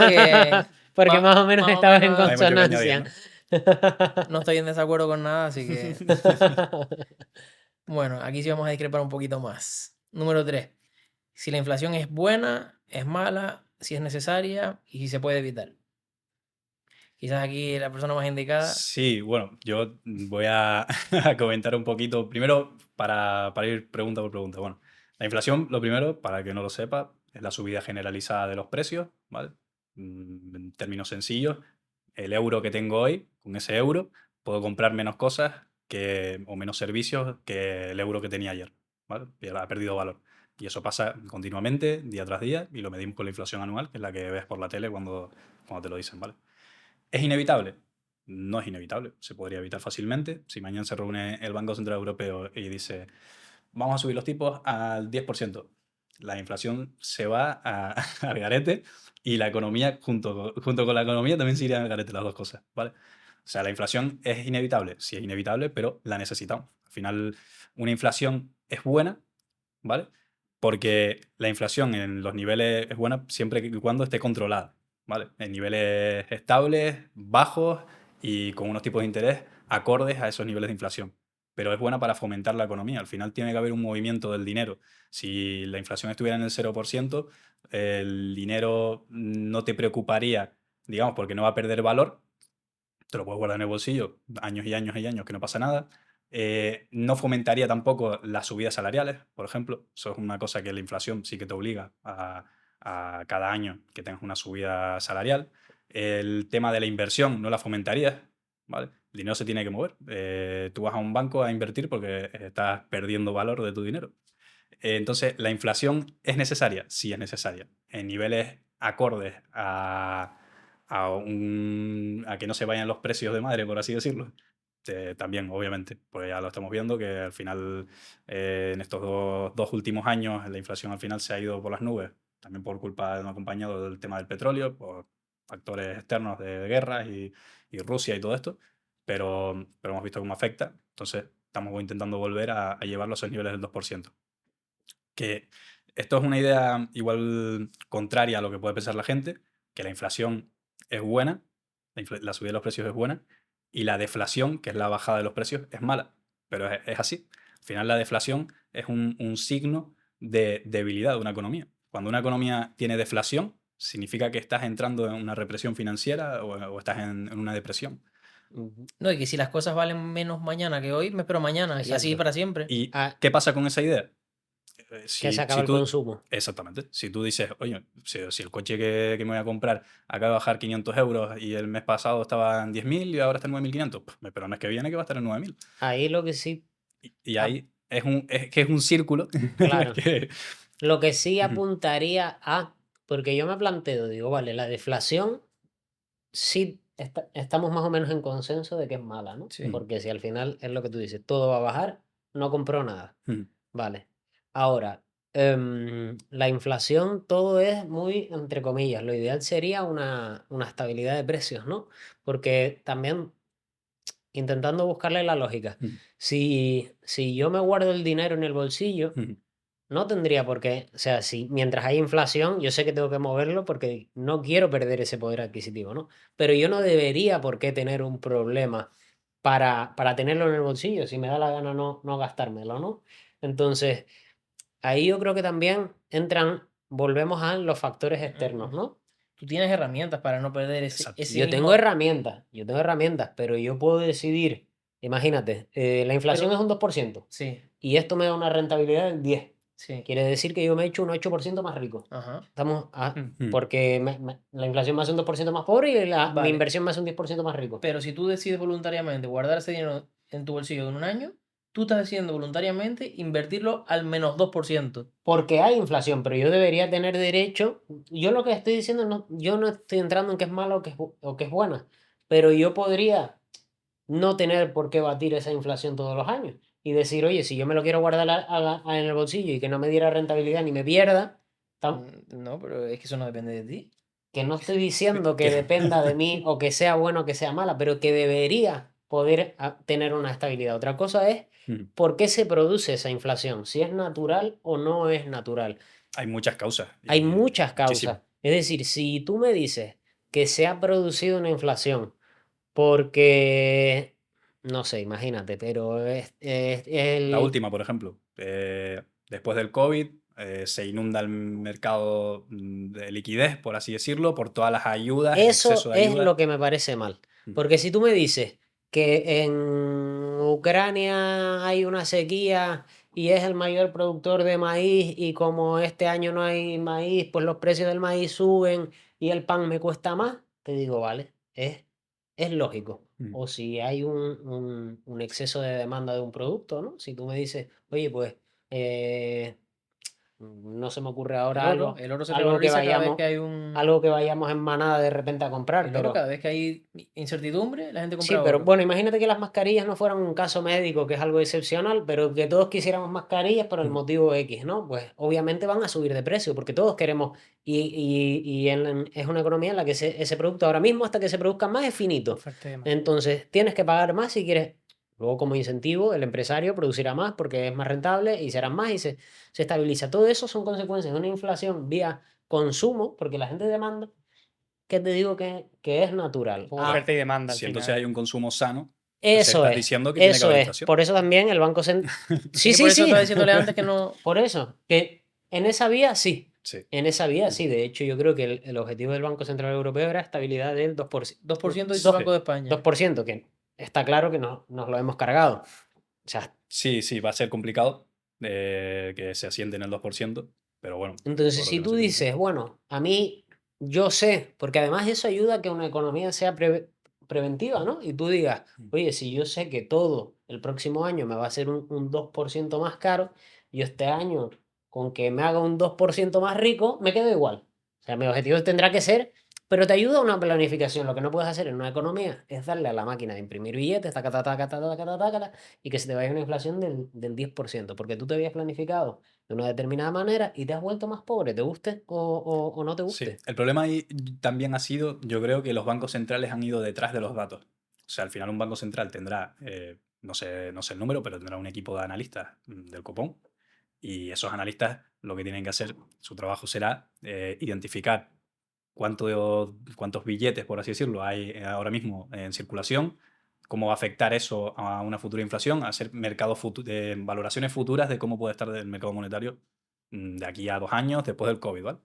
porque más o menos más o estabas en menos- Hay mucho que añadir, consonancia. no estoy en desacuerdo con nada, así que bueno, aquí sí vamos a discrepar un poquito más. Número 3. Si la inflación es buena, es mala, si es necesaria y si se puede evitar. Quizás aquí la persona más indicada. Sí, bueno, yo voy a, a comentar un poquito. Primero, para ir pregunta por pregunta. Bueno, la inflación, lo primero, para el que no lo sepa, es la subida generalizada de los precios, ¿vale? En términos sencillos, el euro que tengo hoy, con ese euro, puedo comprar menos cosas o menos servicios que el euro que tenía ayer, ¿vale? Y ha perdido valor. Y eso pasa continuamente, día tras día, y lo medimos con la inflación anual, que es la que ves por la tele cuando te lo dicen, ¿vale? ¿Es inevitable? No es inevitable, se podría evitar fácilmente. Si mañana se reúne el Banco Central Europeo y dice, vamos a subir los tipos al 10%, la inflación se va al garete y la economía, junto con la economía, también se iría al garete, las dos cosas, ¿vale? O sea, la inflación es inevitable, sí es inevitable, pero la necesitamos. Al final, una inflación es buena, ¿vale? Porque la inflación en los niveles es buena siempre y cuando esté controlada, ¿vale? En niveles estables, bajos y con unos tipos de interés acordes a esos niveles de inflación. Pero es buena para fomentar la economía. Al final tiene que haber un movimiento del dinero. Si la inflación estuviera en el 0%, el dinero no te preocuparía, digamos, porque no va a perder valor. Te lo puedes guardar en el bolsillo años y años y años que no pasa nada. No fomentaría tampoco las subidas salariales, por ejemplo. Eso es una cosa que la inflación sí que te obliga a cada año que tengas una subida salarial. El tema de la inversión no la fomentarías, ¿vale? El dinero se tiene que mover. Tú vas a un banco a invertir porque estás perdiendo valor de tu dinero. Entonces, ¿la inflación es necesaria? Sí, es necesaria. En niveles acordes a que no se vayan los precios de madre, por así decirlo. También, obviamente, porque ya lo estamos viendo que al final, en estos dos últimos años, la inflación al final se ha ido por las nubes, también por culpa de un acompañado del tema del petróleo, por factores externos de guerras y Rusia y todo esto, pero hemos visto cómo afecta. Entonces, estamos intentando volver a llevarlo a esos niveles del 2%. Que esto es una idea igual contraria a lo que puede pensar la gente, que la inflación es buena, la subida de los precios es buena, y la deflación, que es la bajada de los precios, es mala. Pero es así. Al final la deflación es un signo de debilidad de una economía. Cuando una economía tiene deflación, significa que estás entrando en una represión financiera o estás en una depresión. No, y que si las cosas valen menos mañana que hoy, me espero mañana y así Exacto. para siempre. ¿Y Ah, qué pasa con esa idea? que se acaba el consumo. Exactamente. Si tú dices, oye, si el coche que me voy a comprar acaba de bajar 500 euros y el mes pasado estaba en 10.000 y ahora está en 9.500, pues me espero el mes que viene que va a estar en 9.000. Ahí lo que sí, Y ahí es un círculo. claro, que- lo que sí Ujú. apuntaría porque yo me planteo, digo, vale, la deflación sí estamos más o menos en consenso de que es mala, ¿no? Sí. Porque si al final es lo que tú dices, todo va a bajar, no compro nada. Ujú. Vale. Ahora, la inflación, todo es muy, entre comillas, lo ideal sería una estabilidad de precios, ¿no? Porque también, intentando buscarle la lógica, Ujú. si yo me guardo el dinero en el bolsillo, Ujú. no tendría por qué, o sea, si mientras hay inflación, yo sé que tengo que moverlo porque no quiero perder ese poder adquisitivo, ¿no? Pero yo no debería por qué tener un problema para tenerlo en el bolsillo, si me da la gana no gastármelo, ¿no? Entonces, ahí yo creo que también volvemos a los factores externos, ¿no? Tú tienes herramientas para no perder Exacto. ese Yo mismo... tengo herramientas, pero yo puedo decidir, imagínate, la inflación Pero- es un 2% Sí, y esto me da una rentabilidad del 10%. sí. Quiere decir que yo me he hecho un 8% más rico. Ajá. Ujú. Porque la inflación me hace un 2% más pobre y mi Vale. inversión me hace un 10% más rico. Pero si tú decides voluntariamente guardar ese dinero en tu bolsillo en un año, tú estás decidiendo voluntariamente invertirlo al menos 2%. Porque hay inflación, pero yo debería tener derecho. Yo lo que estoy diciendo, yo no estoy entrando en que es malo o que es buena, pero yo podría no tener por qué batir esa inflación todos los años y decir, oye, si yo me lo quiero guardar en el bolsillo y que no me diera rentabilidad ni me pierda, No, pero es que eso no depende de ti. que no estoy diciendo que Que- dependa de mí o que sea bueno o que sea mala, pero que debería poder tener una estabilidad. Otra cosa es Ujú. por qué se produce esa inflación, si es natural o no es natural. Hay muchas causas. Hay y muchas muchísimas. causas. Es decir, si tú me dices que se ha producido una inflación porque, no sé, imagínate, pero La última, por ejemplo, después del COVID, se inunda el mercado de liquidez, por así decirlo, por todas las ayudas, el eso exceso de es ayudas. lo que me parece mal. Mm. Porque si tú me dices que en Ucrania hay una sequía y es el mayor productor de maíz y como este año no hay maíz, pues los precios del maíz suben y el pan me cuesta más, te digo, vale, es es lógico. Mm. O si hay un exceso de demanda de un producto, ¿no? Si tú me dices, oye, pues no se me ocurre ahora algo, El oro se algo que revaloriza cada vez vayamos, que hay un... algo que vayamos en manada de repente a comprar, El oro, pero cada vez que hay incertidumbre, la gente sí, compra pero oro. bueno, imagínate que las mascarillas no fueran un caso médico, que es algo excepcional, pero que todos quisiéramos mascarillas por el Mm. motivo X, ¿no? Pues obviamente van a subir de precio, porque todos queremos, es una economía en la que ese producto ahora mismo, hasta que se produzca más, es finito. Oferta y demanda. Entonces, tienes que pagar más si quieres. Luego, como incentivo, el empresario producirá más porque es más rentable y serán más y se estabiliza. Todo eso son consecuencias de una inflación vía consumo, porque la gente demanda, que te digo que es natural. Como Ah, oferta y demanda al Si entonces final. hay un consumo sano, eso estás es, diciendo que tiene que eso haber es. inflación. Por eso también el Banco Central... Sí, Es que por sí, eso sí. estaba diciéndole antes que no... Por eso, que en esa vía sí. Sí. En esa vía sí. De hecho, yo creo que el objetivo del Banco Central Europeo era estabilidad del 2%. 2% dice el Banco de España. 2%, que está claro que nos lo hemos cargado. O sea, Sí, va a ser complicado que se asiente en el 2%, pero bueno. entonces todo lo si que no tú se dices, bueno, a mí yo sé, porque además eso ayuda a que una economía sea preventiva, ¿no? Y tú digas, oye, si yo sé que todo el próximo año me va a ser un 2% más caro, yo este año, con que me haga un 2% más rico, me quedo igual. O sea, mi objetivo tendrá que ser, pero te ayuda a una planificación. Lo que no puedes hacer en una economía es darle a la máquina de imprimir billetes, taca, taca, taca, taca, taca, taca, y que se te vaya una inflación del 10%, porque tú te habías planificado de una determinada manera y te has vuelto más pobre, te guste o no te Sí, guste. el problema ahí también ha sido, yo creo que los bancos centrales han ido detrás de los datos. O sea, al final un banco central tendrá, no sé el número, pero tendrá un equipo de analistas del copón. Y esos analistas lo que tienen que hacer, su trabajo será identificar cuántos billetes, por así decirlo, hay ahora mismo en circulación, cómo va a afectar eso a una futura inflación, hacer valoraciones futuras de cómo puede estar el mercado monetario de aquí a 2 años después del COVID, ¿vale?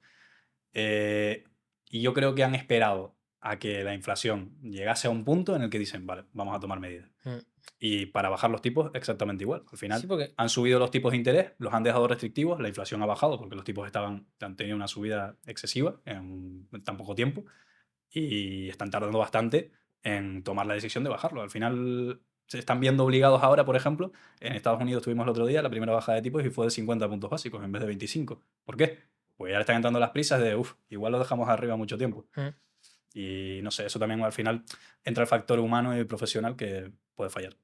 Y yo creo que han esperado a que la inflación llegase a un punto en el que dicen, vale, vamos a tomar medidas. Y para bajar los tipos, exactamente igual. Al final Sí, porque han subido los tipos de interés, los han dejado restrictivos, la inflación ha bajado porque los tipos han tenido una subida excesiva en tan poco tiempo y están tardando bastante en tomar la decisión de bajarlo. Al final se están viendo obligados ahora, por ejemplo, en Estados Unidos tuvimos el otro día la primera bajada de tipos y fue de 50 puntos básicos en vez de 25. ¿Por qué? Pues ya le están entrando las prisas de, igual lo dejamos arriba mucho tiempo. Y no sé, eso también al final entra el factor humano y profesional que puede fallar.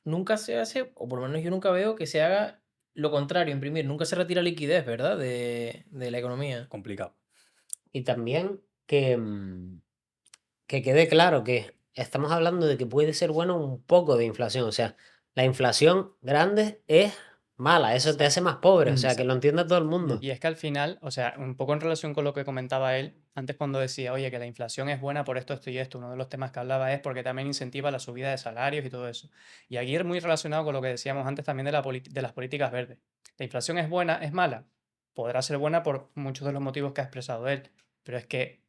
nunca se hace, o por lo menos yo nunca veo que se haga lo contrario, imprimir. Nunca se retira liquidez, ¿verdad? De la economía. Complicado. Y también que quede claro que estamos hablando de que puede ser bueno un poco de inflación. O sea, la inflación grande es mala, eso te hace más pobre. O sea, que lo entienda todo el mundo. Y es que al final, o sea, un poco en relación con lo que comentaba él, antes cuando decía, oye, que la inflación es buena por esto, esto y esto, uno de los temas que hablaba es porque también incentiva la subida de salarios y todo eso. Y aquí es muy relacionado con lo que decíamos antes también de las políticas verdes. La inflación es buena, es mala. Podrá ser buena por muchos de los motivos que ha expresado él, pero es que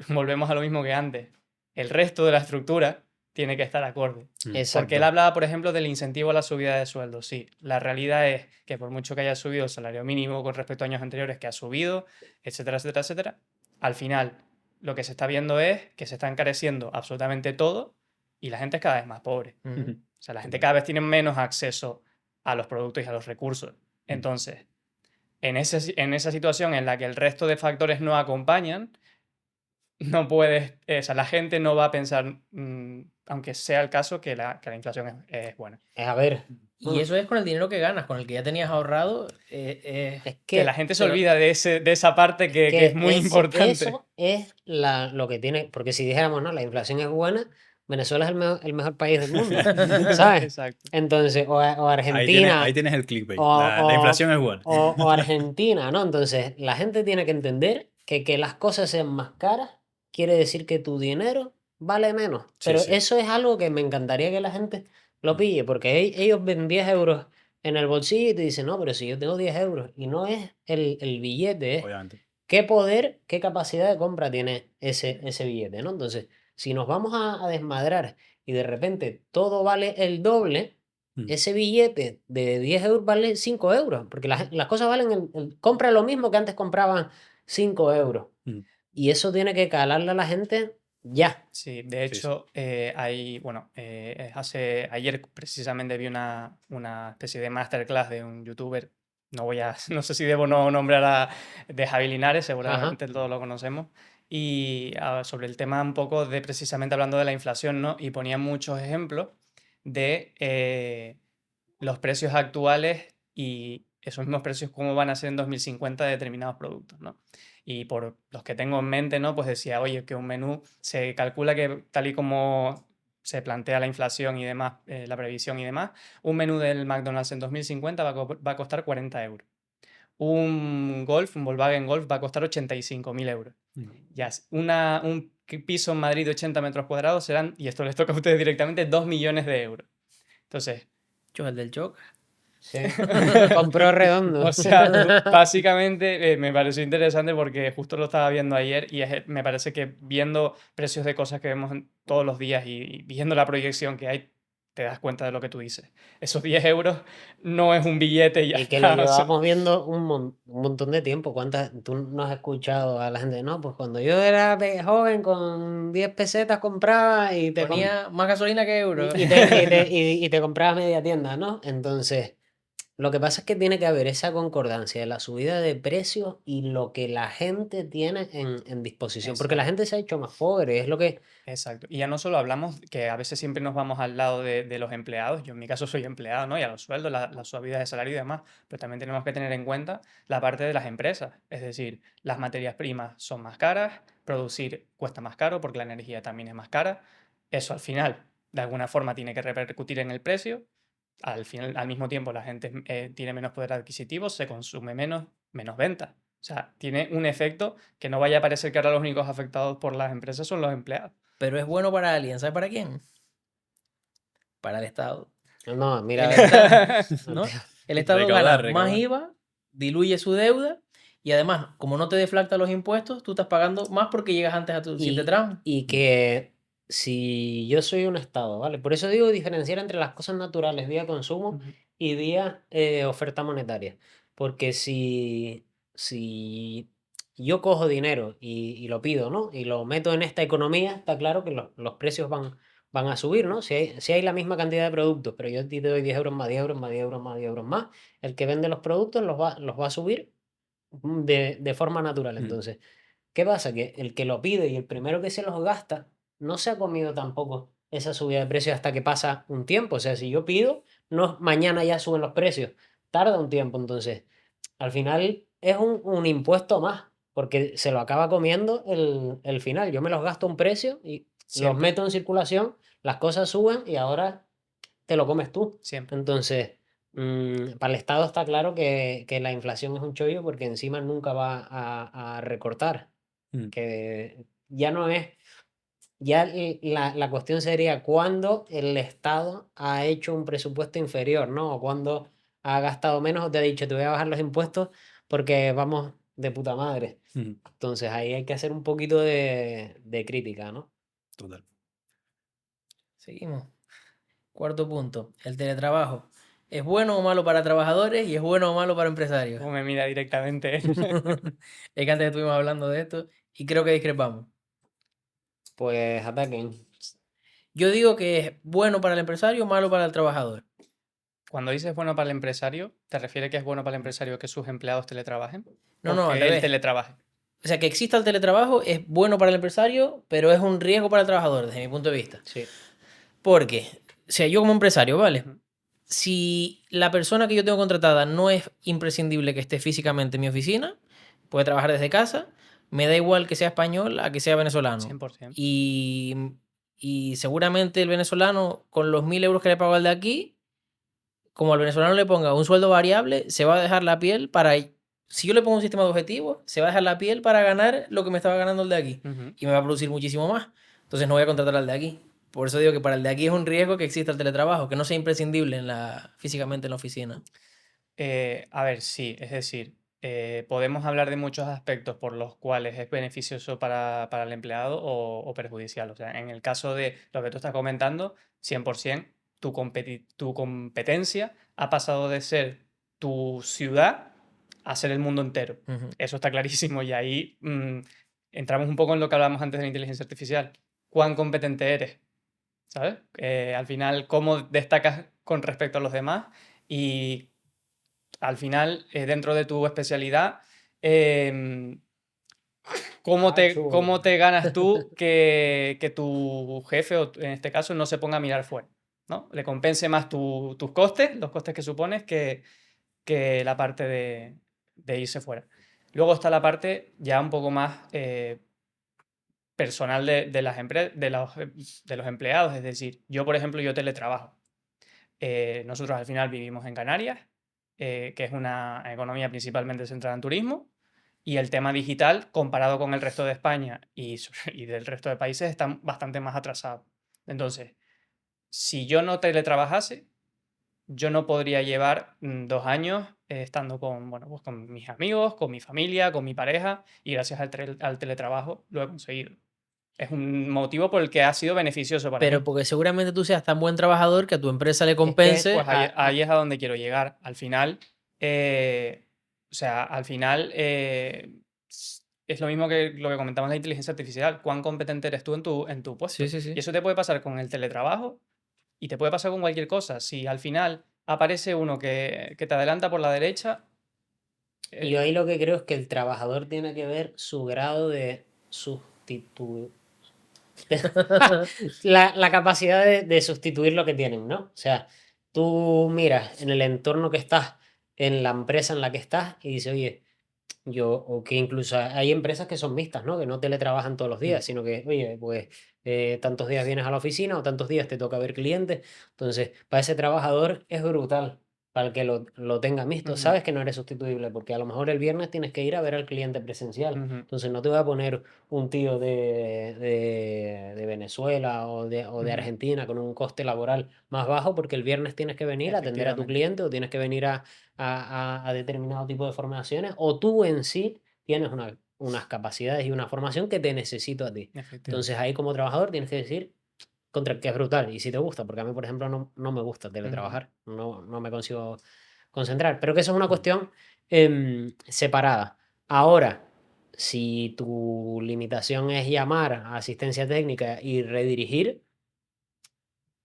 volvemos a lo mismo que antes. El resto de la estructura tiene que estar acorde. Porque Exacto. él hablaba, por ejemplo, del incentivo a la subida de sueldos. Sí, la realidad es que por mucho que haya subido el salario mínimo con respecto a años anteriores, que ha subido, etcétera, etcétera, etcétera, al final lo que se está viendo es que se está encareciendo absolutamente todo y la gente es cada vez más pobre. O sea, la gente cada vez tiene menos acceso a los productos y a los recursos. Entonces, en esa situación en la que el resto de factores no acompañan, no puedes, o sea, la gente no va a pensar, aunque sea el caso, que la inflación es buena. A ver, Y eso es con el dinero que ganas, con el que ya tenías ahorrado. es Que la gente se pero- olvida de esa parte que es muy importante. Eso es lo que tiene, porque si dijéramos, no, la inflación es buena, Venezuela es el mejor país del mundo, ¿sabes? Exacto. Entonces, o Ahí Argentina, tienes el clickbait. o- La inflación es buena. o Argentina, ¿no? Entonces, la gente tiene que entender que las cosas sean más caras quiere decir que tu dinero vale menos. Sí, Pero sí. eso es algo que me encantaría que la gente lo pille, porque ellos ven 10 euros en el bolsillo y te dicen, no, pero si yo tengo 10 euros, y no es el billete, es Obviamente. qué poder, qué capacidad de compra tiene ese billete, ¿no? Entonces, si nos vamos a desmadrar y de repente todo vale el doble, ese billete de 10 euros vale 5 euros, porque las cosas valen, compra lo mismo que antes compraban 5 euros. Y eso tiene que calarle a la gente ya. Sí, de Sí, sí. hecho, ayer precisamente vi una especie de masterclass de un youtuber, no sé si debo no nombrar de Javi Linares, Ajá. seguramente todos lo conocemos, y sobre el tema un poco de precisamente hablando de la inflación, ¿no? Y ponía muchos ejemplos de los precios actuales y esos mismos precios cómo van a ser en 2050 de determinados productos, ¿no? Y por los que tengo en mente, ¿no? Pues decía, oye, que un menú se calcula que tal y como se plantea la inflación y demás, la previsión y demás, un menú del McDonald's en 2050 va a costar 40 euros. Un Volkswagen Golf va a costar 85.000 euros. Ya, un piso en Madrid de 80 metros cuadrados serán, y esto les toca a ustedes directamente, 2 millones de euros. Entonces, Yo, el del Choc. Sí. Compró redondo. o sea, básicamente me pareció interesante porque justo lo estaba viendo ayer y me parece que viendo precios de cosas que vemos todos los días y viendo la proyección que hay, te das cuenta de lo que tú dices. Esos 10 euros no es un billete y ya Y que lo está. O sea, llevábamos viendo un montón de tiempo. Tú no has escuchado a la gente? No, pues cuando yo era joven con 10 pesetas compraba y te, Ponía más gasolina que euros. y te comprabas media tienda, ¿no? Entonces, lo que pasa es que tiene que haber esa concordancia de la subida de precios y lo que la gente tiene en disposición. Porque la exacto. gente se ha hecho más pobre, es lo que... Exacto. Y ya no solo hablamos que a veces siempre nos vamos al lado de los empleados. Yo en mi caso soy empleado, ¿no? Y a los sueldos, la subida de salario y demás. Pero también tenemos que tener en cuenta la parte de las empresas. Es decir, las materias primas son más caras, producir cuesta más caro porque la energía también es más cara. Eso al final, de alguna forma, tiene que repercutir en el precio. Al final, al mismo tiempo, la gente tiene menos poder adquisitivo, se consume menos venta. O sea, tiene un efecto que no vaya a parecer que ahora los únicos afectados por las empresas son los empleados. Pero es bueno para alguien. ¿Sabe para quién? Para el Estado. No, mira, El Estado, ¿no? El Estado Recaudar, gana más recaudar. IVA, diluye su deuda y además, como no te deflacta los impuestos, tú estás pagando más porque llegas antes a tu sitio de trabajo. y que si yo soy un Estado, ¿vale? Por eso digo diferenciar entre las cosas naturales, vía consumo, Ujú. y vía oferta monetaria. Porque si yo cojo dinero y lo pido, ¿no? Y lo meto en esta economía, está claro que los precios van a subir, ¿no? Si hay la misma cantidad de productos, pero yo a ti te doy 10 euros más, 10 euros más, 10 euros más, 10 euros más, el que vende los productos los va a subir de forma natural. Entonces, ¿qué pasa? Que el que lo pide y el primero que se los gasta no se ha comido tampoco esa subida de precios hasta que pasa un tiempo. O sea, si yo pido, no mañana ya suben los precios, tarda un tiempo. Entonces, al final es un impuesto más, porque se lo acaba comiendo el final. Yo me los gasto a un precio y los Siempre, meto en circulación, las cosas suben y ahora te lo comes tú. siempre. Entonces, para el Estado está claro que la inflación es un chollo porque encima nunca va a recortar. Mm. Que ya no es, ya la cuestión sería cuándo el Estado ha hecho un presupuesto inferior, ¿no? O cuándo ha gastado menos o te ha dicho, te voy a bajar los impuestos porque vamos de puta madre. Mm. Entonces ahí hay que hacer un poquito de crítica, ¿no? Total. Seguimos. Cuarto punto. El teletrabajo. ¿Es bueno o malo para trabajadores y es bueno o malo para empresarios? ¿Cómo me mira directamente? Es que antes estuvimos hablando de esto y creo que discrepamos. Pues ataquen. Yo digo que es bueno para el empresario o malo para el trabajador. Cuando dices bueno para el empresario, ¿te refieres que es bueno para el empresario que sus empleados teletrabajen? No, ¿O no, al que él revés. teletrabaje? O sea, que exista el teletrabajo es bueno para el empresario, pero es un riesgo para el trabajador, desde mi punto de vista. Sí. Porque, o sea, yo como empresario, ¿vale? Ujú. Si la persona que yo tengo contratada no es imprescindible que esté físicamente en mi oficina, puede trabajar desde casa, me da igual que sea español a que sea venezolano. 100%. Y seguramente el venezolano, con los 1.000 euros que le pago al de aquí, como al venezolano le ponga un sueldo variable, se va a dejar la piel para... Si yo le pongo un sistema de objetivos, se va a dejar la piel para ganar lo que me estaba ganando el de aquí. Ujú. Y me va a producir muchísimo más. Entonces no voy a contratar al de aquí. Por eso digo que para el de aquí es un riesgo que exista el teletrabajo, que no sea imprescindible físicamente en la oficina. A ver, sí, es decir, podemos hablar de muchos aspectos por los cuales es beneficioso para el empleado o perjudicial. O sea, en el caso de lo que tú estás comentando, 100%, tu competencia ha pasado de ser tu ciudad a ser el mundo entero. Ujú. Eso está clarísimo y ahí entramos un poco en lo que hablábamos antes de la inteligencia artificial. cuán competente eres, ¿sabes? Al final, cómo destacas con respecto a los demás y al final, dentro de tu especialidad, em, cómo te ganas tú que tu jefe, o en este caso, no se ponga a mirar fuera, ¿no? Le compense más tus costes, los costes que supones, que la parte de irse fuera. Luego está la parte ya un poco más personal de los empleados, es decir, yo, por ejemplo, yo teletrabajo. Nosotros al final vivimos en Canarias, que es una economía principalmente centrada en turismo, y el tema digital, comparado con el resto de España y del resto de países, está bastante más atrasado. Entonces, si yo no teletrabajase, yo no podría llevar 2 años estando pues con mis amigos, con mi familia, con mi pareja, y gracias al teletrabajo lo he conseguido. Es un motivo por el que ha sido beneficioso para Pero mí. porque seguramente tú seas tan buen trabajador que a tu empresa le compense. Pues ahí es a donde quiero llegar. Al final, o sea, al final es lo mismo que lo que comentamos de la inteligencia artificial. ¿Cuán competente eres tú en tu puesto? Sí, sí, sí. Y eso te puede pasar con el teletrabajo y te puede pasar con cualquier cosa. Si al final aparece uno que te adelanta por la derecha, Y yo ahí lo que creo es que el trabajador tiene que ver su grado de sustituir. La capacidad de sustituir lo que tienen, ¿no? O sea, tú miras en el entorno que estás, en la empresa en la que estás, y dices, oye, o que incluso hay empresas que son mixtas, ¿no? Que no teletrabajan todos los días, sino que, oye, pues tantos días vienes a la oficina o tantos días te toca ver clientes. Entonces, para ese trabajador es brutal, para el que lo tenga mixto. Ujú. Sabes que no eres sustituible, porque a lo mejor el viernes tienes que ir a ver al cliente presencial. Ujú. Entonces, no te voy a poner un tío de Venezuela o de Ujú. Argentina con un coste laboral más bajo, porque el viernes tienes que venir a atender a tu Efectivamente. cliente o tienes que venir a determinado tipo de formaciones, o tú en sí tienes unas capacidades y una formación que te necesito a ti. Efectivamente. Entonces ahí como trabajador tienes que decir contra que es brutal y si te gusta, porque a mí, por ejemplo, no me gusta teletrabajar, no me consigo concentrar, pero que eso es una cuestión separada. Ahora, si tu limitación es llamar a asistencia técnica y redirigir,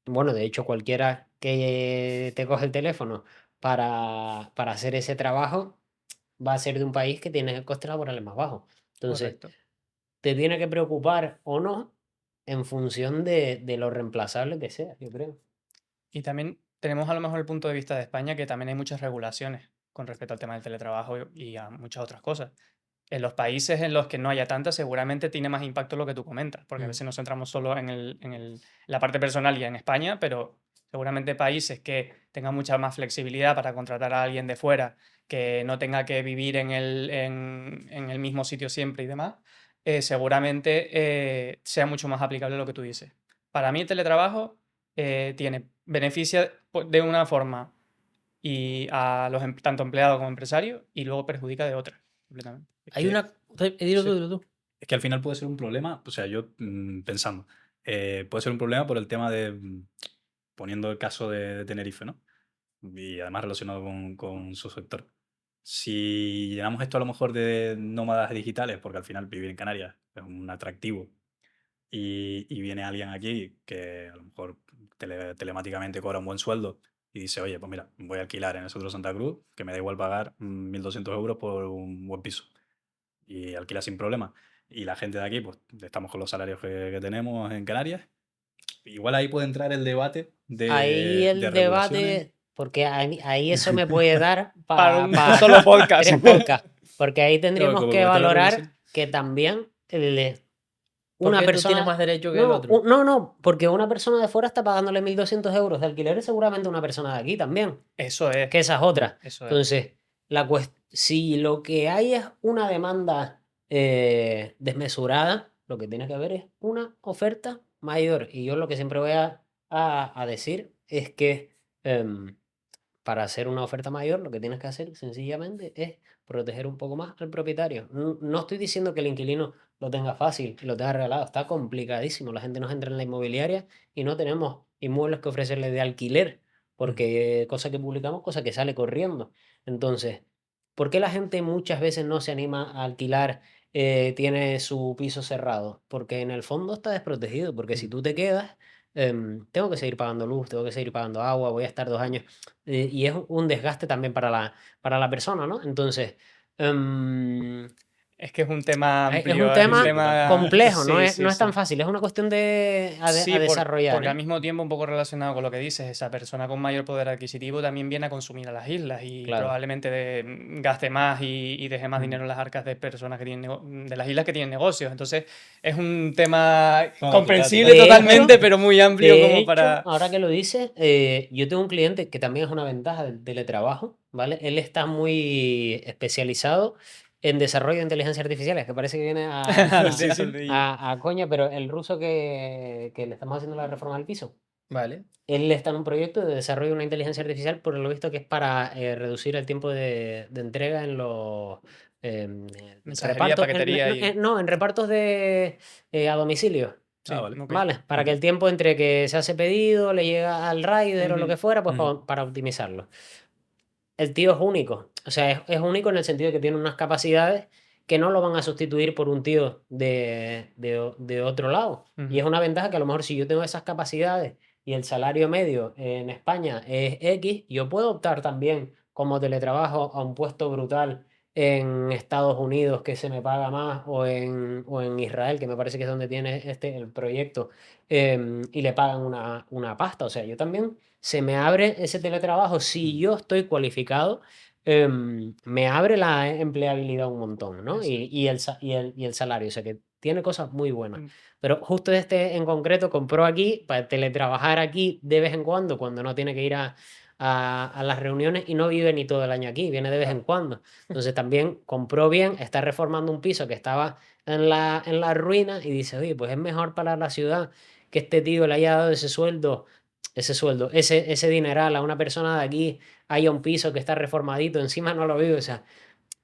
bueno, de hecho cualquiera que te coge el teléfono para hacer ese trabajo va a ser de un país que tiene costes laborales más bajos. Entonces, Correcto. te tiene que preocupar o no en función de lo reemplazable que sea, yo creo. Y también tenemos a lo mejor el punto de vista de España, que también hay muchas regulaciones con respecto al tema del teletrabajo y a muchas otras cosas. En los países en los que no haya tantas, seguramente tiene más impacto lo que tú comentas, porque a veces nos centramos solo en la parte personal y en España, pero seguramente países que tengan mucha más flexibilidad para contratar a alguien de fuera, que no tenga que vivir en el mismo sitio siempre y demás, seguramente sea mucho más aplicable lo que tú dices. Para mí el teletrabajo beneficia de una forma y a los tanto empleados como empresarios y luego perjudica de otra, completamente. Hay una. Dilo tú, Sí. dilo tú. Es que al final puede ser un problema, o sea, yo pensando, puede ser un problema por el tema de, poniendo el caso de Tenerife, ¿no? Y además relacionado con su sector. Si llenamos esto a lo mejor de nómadas digitales, porque al final vivir en Canarias es un atractivo, y viene alguien aquí que a lo mejor telemáticamente cobra un buen sueldo y dice, oye, pues mira, voy a alquilar en el centro de Santa Cruz, que me da igual pagar 1.200 euros por un buen piso. Y alquila sin problema. Y la gente de aquí, pues estamos con los salarios que tenemos en Canarias. Igual ahí puede entrar el debate Ahí de el regulaciones. debate, porque ahí eso me puede dar Para un para solo podcast. 3 podcasts, porque ahí tendríamos como que el tema de valorar regulación. que también ¿Por una qué tú tienes persona... más derecho que el No, otro? no, porque una persona de fuera está pagándole 1.200 euros de alquiler y seguramente una persona de aquí también, Eso es. que esa es otra. Eso es. Entonces, si lo que hay es una demanda desmesurada, lo que tiene que haber es una oferta mayor. Y yo lo que siempre voy a decir es que para hacer una oferta mayor, lo que tienes que hacer sencillamente es proteger un poco más al propietario. No estoy diciendo que el inquilino lo tenga fácil y lo tenga regalado, está complicadísimo. La gente nos entra en la inmobiliaria y no tenemos inmuebles que ofrecerle de alquiler, porque cosa que publicamos, cosa que sale corriendo. Entonces, ¿por qué la gente muchas veces no se anima a alquilar tiene su piso cerrado, porque en el fondo está desprotegido, porque si tú te quedas, tengo que seguir pagando luz, tengo que seguir pagando agua, voy a estar 2 años, y es un desgaste también para la persona, ¿no? Entonces, em, Es que es un tema es amplio, un es un tema tema... complejo, no Sí, es, sí, no es tan sí. fácil, es una cuestión a Sí, desarrollar, porque al ¿eh? mismo tiempo, un poco relacionado con lo que dices, esa persona con mayor poder adquisitivo también viene a consumir a las islas y Claro. probablemente gaste más y deje más dinero en las arcas de personas que tienen de las islas que tienen negocios. Entonces, es un tema No, comprensible De totalmente, hecho- pero muy amplio De como hecho, para... ahora que lo dices, yo tengo un cliente que también es una ventaja del teletrabajo, ¿vale? Él está muy especializado en desarrollo de inteligencia artificial, es que parece que viene Sí, sí. a coña, pero el ruso que le estamos haciendo la reforma al piso, Vale. él está en un proyecto de desarrollo de una inteligencia artificial, por lo visto que es para reducir el tiempo de entrega en los Mensajería, repartos, paquetería y... no, en repartos a domicilio. Sí, Ah, vale. ok. ¿Vale? Para que el tiempo entre que se hace pedido, le llega al rider o lo Ujú, que fuera, pues ujú. para optimizarlo. El tío es único. O sea, es único en el sentido de que tiene unas capacidades que no lo van a sustituir por un tío de otro lado. Y ujú. es una ventaja que a lo mejor si yo tengo esas capacidades y el salario medio en España es X, yo puedo optar también como teletrabajo a un puesto brutal en Estados Unidos que se me paga más o en Israel, que me parece que es donde tiene el proyecto, y le pagan una pasta. O sea, yo también se me abre ese teletrabajo si yo estoy cualificado, me abre la empleabilidad un montón, ¿no? Eso. Y el salario, o sea que tiene cosas muy buenas. Mm. Pero justo este en concreto compró aquí para teletrabajar aquí de vez en cuando no tiene que ir a las reuniones y no vive ni todo el año aquí, viene de vez en Claro. cuando. Entonces también compró bien, está reformando un piso que estaba en la ruina y dice, oye, pues es mejor para la ciudad que este tío le haya dado ese dineral a una persona de aquí, haya un piso que está reformadito, encima no lo vive, o sea,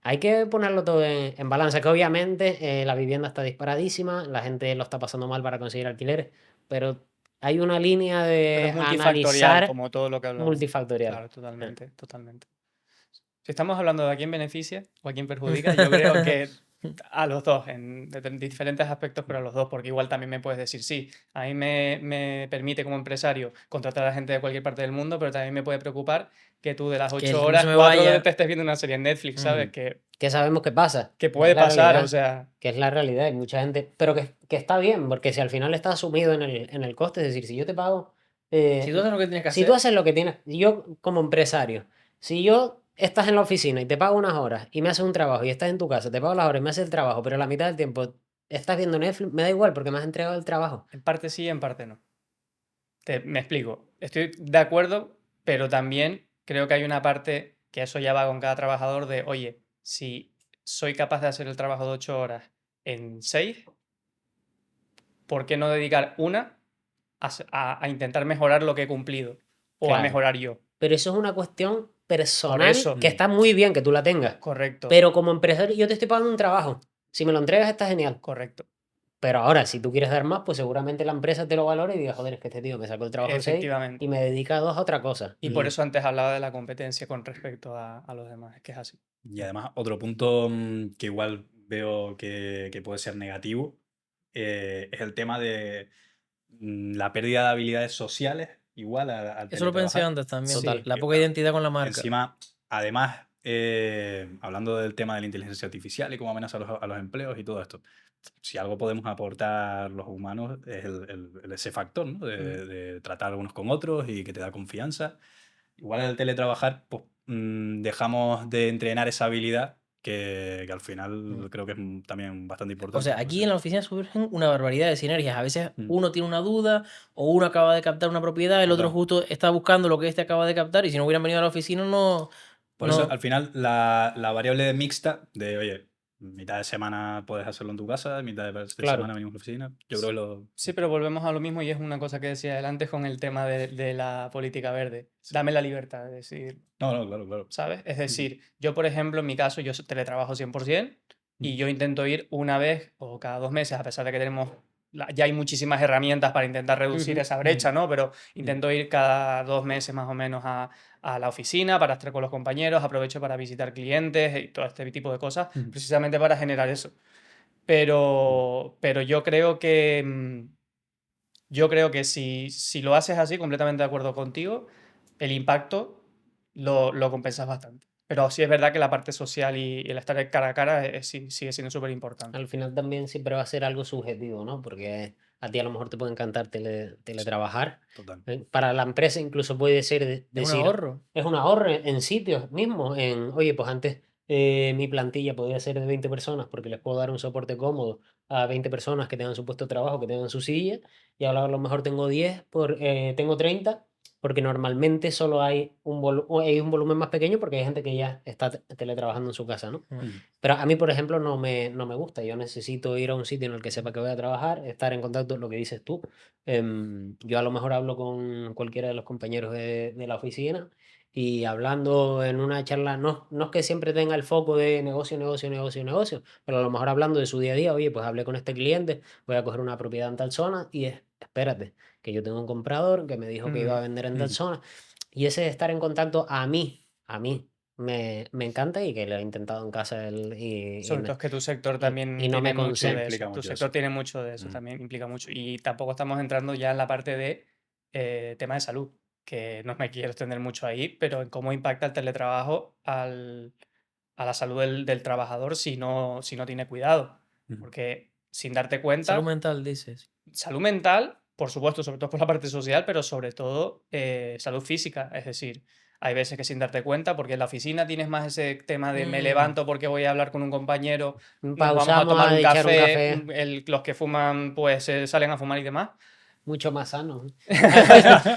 hay que ponerlo todo en balanza, que obviamente la vivienda está disparadísima, la gente lo está pasando mal para conseguir alquileres, pero hay una línea Pero de es multifactorial, analizar como todo lo que hablamos. multifactorial. Claro, totalmente, totalmente. Si estamos hablando de a quién beneficia o a quién perjudica, yo creo que a los dos, en diferentes aspectos, pero a los dos, porque igual también me puedes decir, sí, a mí me permite como empresario contratar a gente de cualquier parte del mundo, pero también me puede preocupar que tú de las Que el 8 que no horas, se me 4 vaya. te estés viendo una serie en Netflix, ¿sabes? Que sabemos que pasa, Que es puede la pasar, o realidad. sea, Que es la realidad, hay mucha gente, pero que está bien, porque si al final está asumido en el coste, es decir, si yo te pago, Si tú haces lo que tienes que si tú hacer, haces lo que tienes, yo como empresario, si yo estás en la oficina y te pago unas horas y me haces un trabajo y estás en tu casa, te pago las horas y me haces el trabajo, pero la mitad del tiempo estás viendo Netflix, me da igual porque me has entregado el trabajo. en parte sí, en parte no. Me explico. Estoy de acuerdo, pero también creo que hay una parte que eso ya va con cada trabajador de, oye, si soy capaz de hacer el trabajo de 8 horas en 6, ¿por qué no dedicar una a intentar mejorar lo que he cumplido? O a Claro. mejorar yo. Pero eso es una cuestión personal eso. que está muy bien que tú la tengas. Correcto, Pero como empresario, yo te estoy pagando un trabajo. Si me lo entregas, está genial. correcto. Pero ahora, si tú quieres dar más, pues seguramente la empresa te lo valora y diga, joder, es que este tío me sacó el trabajo en 6 Efectivamente. y me dedica a 2 a otra cosa. Y por eso antes hablaba de la competencia con respecto a los demás. Es que es así. Y además, otro punto que igual veo que puede ser negativo es el tema de la pérdida de habilidades sociales, igual al eso lo pensé teletrabajar. antes también. Sí. La Que, poca claro, identidad con la marca. encima, además, hablando del tema de la inteligencia artificial y cómo amenaza a los empleos y todo esto, si algo podemos aportar los humanos es ese factor, ¿no? De tratar unos con otros y que te da confianza. Igual el teletrabajar, pues dejamos de entrenar esa habilidad que al final creo que es también bastante importante. O sea, aquí en la oficina surgen una barbaridad de sinergias. A veces Mm. uno tiene una duda o uno acaba de captar una propiedad, el otro Claro. justo está buscando lo que este acaba de captar y si no hubieran venido a la oficina no... Por no- eso, al final, la variable mixta de, oye, mitad de semana puedes hacerlo en tu casa, mitad de Claro. semana venimos a la oficina. Yo creo que lo... Sí, pero volvemos a lo mismo y es una cosa que decía antes con el tema de la política verde. Dame la libertad de decir, No, claro, claro. ¿sabes? Es decir, yo, por ejemplo, en mi caso, yo teletrabajo 100% y yo intento ir una vez o cada 2 meses, a pesar de que tenemos, ya hay muchísimas herramientas para intentar reducir Ujú. esa brecha, ¿no? Pero intento ir cada 2 meses más o menos a la oficina para estar con los compañeros, aprovecho para visitar clientes y todo este tipo de cosas, precisamente para generar eso. pero yo creo que si lo haces así, completamente de acuerdo contigo, el impacto lo compensas bastante. Pero sí es verdad que la parte social y el estar cara a cara sigue siendo súper importante. Al final también siempre va a ser algo subjetivo, ¿no? Porque a ti a lo mejor te puede encantar teletrabajar. Total. Para la empresa incluso puede ser Es un decir, ahorro. es un ahorro en sitios mismos. Oye, pues antes mi plantilla podía ser de 20 personas porque les puedo dar un soporte cómodo a 20 personas que tengan su puesto de trabajo, que tengan su silla, y ahora a lo mejor tengo 10, tengo 30, porque normalmente solo hay hay un volumen más pequeño porque hay gente que ya está teletrabajando en su casa, ¿no? Mm. Pero a mí, por ejemplo, no me gusta. Yo necesito ir a un sitio en el que sepa que voy a trabajar, estar en contacto, lo que dices tú. Yo a lo mejor hablo con cualquiera de los compañeros de la oficina y hablando en una charla, no es que siempre tenga el foco de negocio, negocio, negocio, negocio, pero a lo mejor hablando de su día a día, oye, pues hablé con este cliente, voy a coger una propiedad en tal zona y espérate, que yo tengo un comprador que me dijo que iba a vender en tal zona. Y ese de estar en contacto a mí, me encanta y que lo he intentado en casa Sobre todo es que tu sector también y no me tiene mucho concentro. de Implica eso. Tu mucho sector eso. tiene mucho de eso, también implica mucho. Y tampoco estamos entrando ya en la parte de tema de salud, que no me quiero extender mucho ahí, pero en cómo impacta el teletrabajo a la salud del trabajador si no tiene cuidado. Ujú. Porque sin darte cuenta, Salud mental, dices. salud mental, por supuesto, sobre todo por la parte social, pero sobre todo salud física. Es decir, hay veces que sin darte cuenta, porque en la oficina tienes más ese tema de me levanto porque voy a hablar con un compañero, nos vamos a Pausamos tomar un echar un café, café. los que fuman pues salen a fumar y demás. Mucho más sano.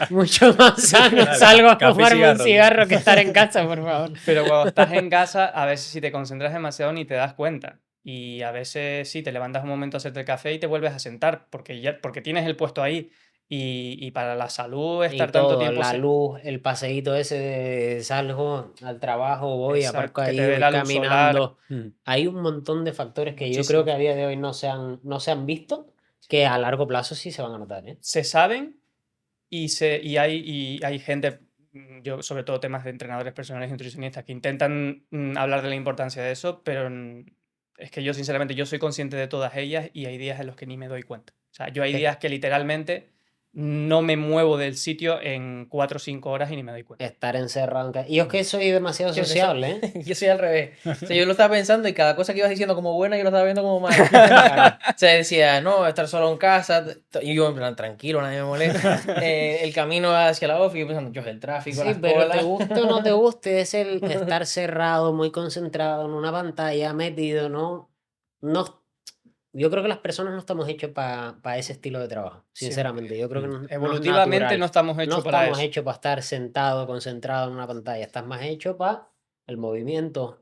Mucho más sano. Claro, Salgo a café y fumarme un cigarro, ¿no? cigarro que estar en casa, por favor. Pero cuando estás en casa, a veces si te concentras demasiado ni te das cuenta. Y a veces sí, te levantas un momento a hacerte el café y te vuelves a sentar, porque tienes el puesto ahí. Y para la salud Y estar tanto todo, tiempo la luz, el paseíto ese de salgo al trabajo, voy, aparco exacto, que te ahí, dé voy la luz solar, caminando. Mm. Hay un montón de factores que yo muchísimo. creo que a día de hoy no se han visto, que a largo plazo sí se van a notar, ¿eh? Se saben y hay gente, yo sobre todo temas de entrenadores personales y nutricionistas, que intentan hablar de la importancia de eso, pero es que yo sinceramente yo soy consciente de todas ellas y hay días en los que ni me doy cuenta. O sea, yo hay Eh. días que literalmente no me muevo del sitio en 4 o 5 horas y ni me doy cuenta. Estar encerrado en casa. Y yo es que soy demasiado Sí, eso- sociable, ¿eh? Yo soy al revés. O sea, yo lo estaba pensando y cada cosa que ibas diciendo como buena, yo lo estaba viendo como mala. O sea, decía, no, estar solo en casa. Y yo, en plan, tranquilo, nadie me molesta. El camino hacia la oficina, yo pensando, yo, el tráfico, Sí, las pero colas. te guste o no te guste, es el estar cerrado, muy concentrado en una pantalla, metido, ¿no? No, yo creo que las personas no estamos hechos para ese estilo de trabajo, sinceramente. Yo creo que no es Evolutivamente natural. no estamos No hechos para estamos eso. hechos para estar sentado, concentrado en una pantalla. Estás más hecho para el movimiento,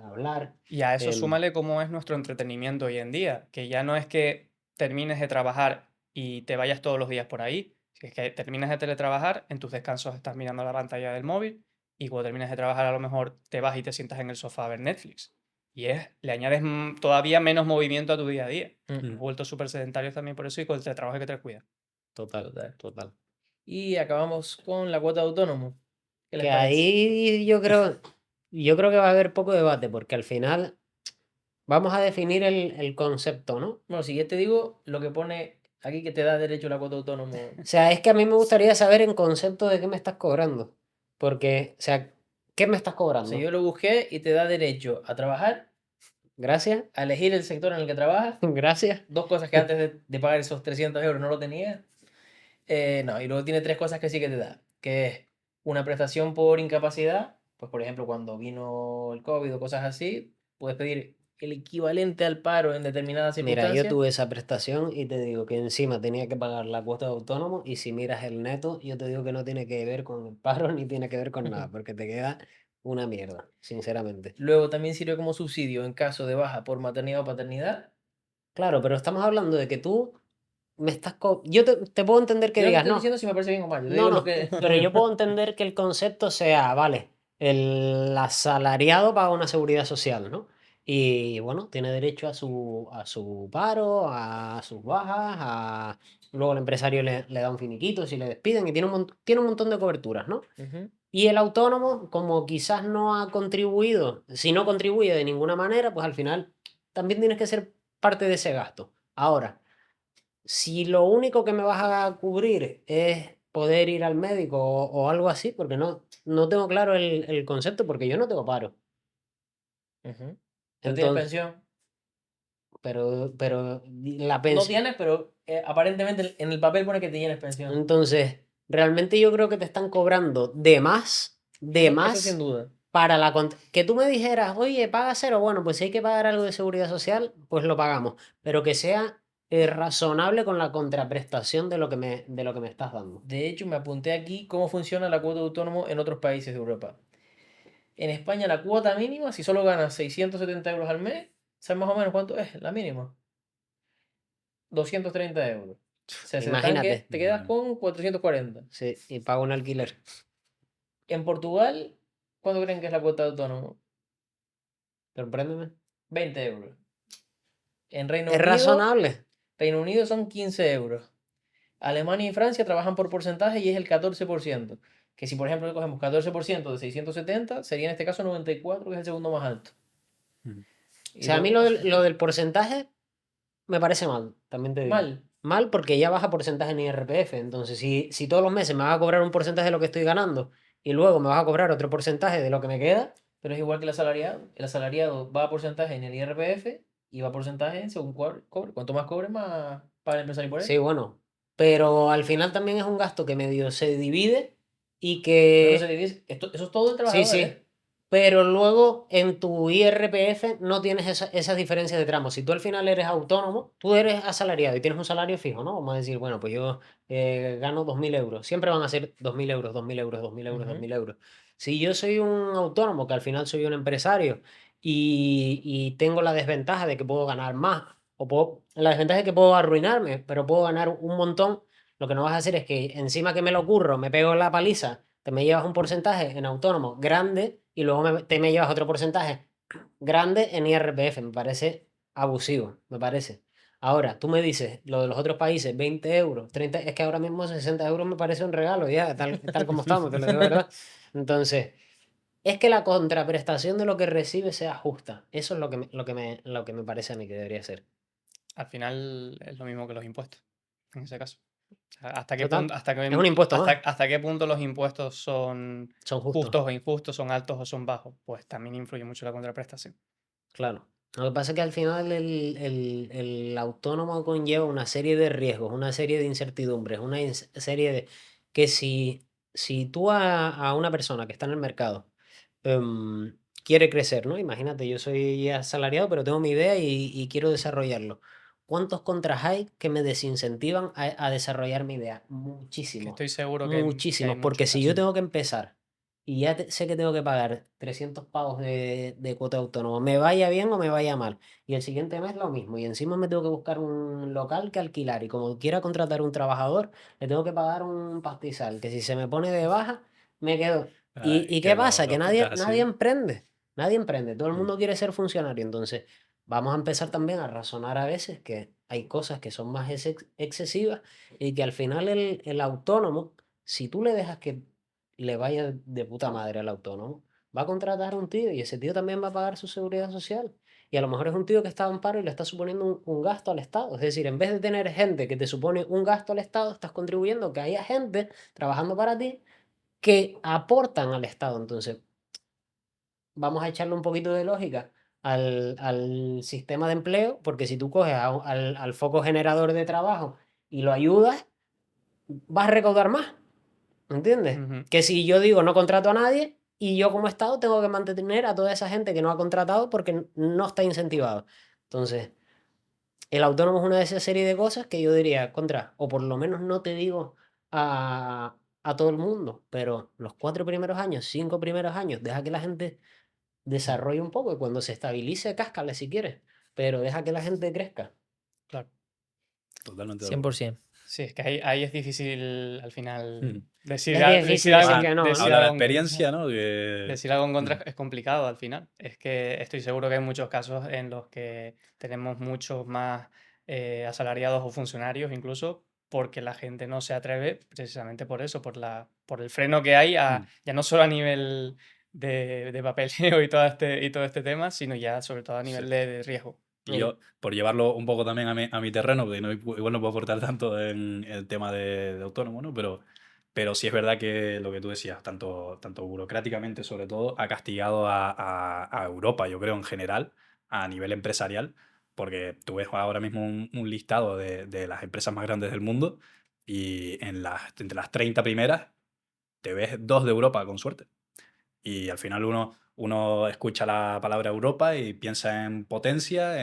hablar. Y a eso em, súmale cómo es nuestro entretenimiento hoy en día, que ya no es que termines de trabajar y te vayas todos los días por ahí, es que terminas de teletrabajar, en tus descansos estás mirando la pantalla del móvil y cuando terminas de trabajar a lo mejor te vas y te sientas en el sofá a ver Netflix. Y le añades todavía menos movimiento a tu día a día. Hemos vuelto súper sedentarios también por eso y con el teletrabajo hay que tener cuidado. total. Y acabamos con la cuota de autónomo. ¿Qué les Que parece? ahí yo creo que va a haber poco debate, porque al final vamos a definir el concepto, ¿no? Bueno, si yo te digo lo que pone aquí que te da derecho la cuota de autónomo. O sea, es que a mí me gustaría saber en concepto de qué me estás cobrando. Porque, o sea, ¿qué me estás O cobrando? sea, yo lo busqué y te da derecho a trabajar, Gracias, a elegir el sector en el que trabajas. gracias. Dos cosas que antes de pagar esos 300 euros no lo tenía. No, y luego tiene tres cosas que sí que te da, que es una prestación por incapacidad, pues por ejemplo cuando vino el COVID o cosas así, puedes pedir el equivalente al paro en determinadas Mira, circunstancias. yo tuve esa prestación y te digo que encima tenía que pagar la cuota de autónomo y si miras el neto, yo te digo que no tiene que ver con el paro ni tiene que ver con nada, porque te queda una mierda, sinceramente. Luego también sirve como subsidio en caso de baja por maternidad o paternidad. Claro, pero estamos hablando de que tú me estás... Yo te puedo entender que Yo no te digas, estoy no, diciendo si me parece bien o mal, yo te no, digo lo no, que... pero yo puedo entender que el concepto sea, vale, el asalariado paga una seguridad social, ¿no? Y bueno, tiene derecho a su paro, a sus bajas, luego el empresario le da un finiquito si le despiden y tiene un montón de coberturas, ¿no? Ujú. Y el autónomo, como quizás no ha contribuido, si no contribuye de ninguna manera, pues al final también tienes que ser parte de ese gasto. Ahora, si lo único que me vas a cubrir es poder ir al médico o algo así, porque no tengo claro el concepto, porque yo no tengo paro. Ujú. ¿No tienes Entonces, pensión? pero la No pensión. tienes, pero aparentemente en el papel pone que tienes pensión. Entonces, realmente yo creo que te están cobrando de más Eso sin duda. para que tú me dijeras, oye, paga cero, bueno, pues si hay que pagar algo de seguridad social, pues lo pagamos, pero que sea razonable con la contraprestación de lo que me estás dando. De hecho, me apunté aquí cómo funciona la cuota de autónomo en otros países de Europa. En España la cuota mínima, si solo ganas 670 euros al mes, ¿sabes más o menos cuánto es la mínima? 230 euros. O sea, Imagínate. te quedas con 440. Sí, y pago un alquiler. En Portugal, ¿cuánto creen que es la cuota de autónomo? Sorpréndeme. 20 euros. En Reino Es Unido, razonable. Reino Unido son 15 euros. Alemania y Francia trabajan por porcentaje y es el 14%. Que si, por ejemplo, cogemos 14% de 670, sería en este caso 94, que es el segundo más alto. Mm. O Y sea, a mí luego- lo del porcentaje me parece mal, también te digo. Mal. Mal porque ya baja porcentaje en IRPF. Entonces, si todos los meses me vas a cobrar un porcentaje de lo que estoy ganando y luego me vas a cobrar otro porcentaje de lo que me queda, Pero es igual que el asalariado. El asalariado va a porcentaje en el IRPF y va a porcentaje según cobre. Cuanto más cobre, más paga el empresario por él. sí, bueno. Pero al final también es un gasto que medio se divide y Pero no se que... divide. Eso es todo el Sí, trabajador, sí. ¿eh? Pero luego en tu IRPF no tienes esas diferencias de tramos. Si tú al final eres autónomo, tú eres asalariado y tienes un salario fijo, ¿no? Vamos a decir, bueno, pues yo gano 2.000 euros. Siempre van a ser 2.000 euros, 2.000 euros, 2.000 euros, Ujú. 2.000 euros. Si yo soy un autónomo, que al final soy un empresario y tengo la desventaja de que puedo ganar más, la desventaja es que puedo arruinarme, pero puedo ganar un montón, lo que no vas a hacer es que encima que me lo curro, me pego la paliza, te me llevas un porcentaje en autónomo grande y luego te me llevas otro porcentaje grande en IRPF. Me parece abusivo, me parece. Ahora, tú me dices, lo de los otros países, 20 euros, 30, es que ahora mismo 60 euros me parece un regalo, ya, tal como estamos, te lo digo, ¿verdad? Entonces, es que la contraprestación de lo que recibe sea justa. Eso es lo que me parece a mí que debería ser. Al final es lo mismo que los impuestos, en ese caso. O sea, ¿hasta qué Total. punto, Es un impuesto más. hasta qué punto los impuestos son Son justos. justos o injustos, son altos o son bajos? Pues también influye mucho la contraprestación. Claro. Lo que pasa es que al final el autónomo conlleva una serie de riesgos, una serie de incertidumbres, serie de... que si tú a una persona que está en el mercado quiere crecer, ¿no? Imagínate, yo soy asalariado, pero tengo mi idea y quiero desarrollarlo. ¿Cuántos contras hay que me desincentivan a desarrollar mi idea? Que Muchísimos. estoy seguro que hay Muchísimos. Porque muchos si yo casos. tengo que empezar y ya sé que tengo que pagar 300 pavos de cuota de autónomo, me vaya bien o me vaya mal, y el siguiente mes lo mismo, y encima me tengo que buscar un local que alquilar, y como quiera contratar un trabajador, le tengo que pagar un pastizal, que si se me pone de baja, me quedo. ¿Y Que qué pasa? Que los contras nadie así. emprende, todo el Mm. mundo quiere ser funcionario, entonces vamos a empezar también a razonar a veces que hay cosas que son más excesivas y que al final el autónomo, si tú le dejas que le vaya de puta madre al autónomo, va a contratar a un tío y ese tío también va a pagar su seguridad social. Y a lo mejor es un tío que está en paro y le está suponiendo un gasto al Estado. Es decir, en vez de tener gente que te supone un gasto al Estado, estás contribuyendo a que haya gente trabajando para ti que aportan al Estado. Entonces, vamos a echarle un poquito de lógica al sistema de empleo, porque si tú coges al foco generador de trabajo y lo ayudas, vas a recaudar más. ¿Entiendes? Ujú. Que si yo digo no contrato a nadie y yo como Estado tengo que mantener a toda esa gente que no ha contratado porque no está incentivado. Entonces, el autónomo es una de esas series de cosas que yo diría contra, o por lo menos no te digo a todo el mundo, pero los 4 primeros años, 5 primeros años, deja que la gente desarrolle un poco y cuando se estabilice, cáscale si quieres, pero deja que la gente crezca. Claro. Totalmente de acuerdo. 100%. Sí, es que ahí es difícil al final Mm. decir, Es difícil decir que no, ¿no? decir Habla la algo experiencia, ¿no? decir algo en contra es complicado al final. Es que estoy seguro que hay muchos casos en los que tenemos muchos más asalariados o funcionarios incluso porque la gente no se atreve precisamente por eso, por el freno que hay ya no solo a nivel de papeleo y todo este tema, sino ya sobre todo a nivel Sí. de riesgo. Y Mira. yo, por llevarlo un poco también a mi terreno, porque igual no puedo aportar tanto en el tema de autónomo, ¿no? Pero sí es verdad que lo que tú decías, tanto burocráticamente sobre todo, ha castigado a Europa, yo creo, en general, a nivel empresarial, porque tú ves ahora mismo un listado de las empresas más grandes del mundo y entre las 30 primeras te ves 2 de Europa con suerte. Y al final uno escucha la palabra Europa y piensa en potencia,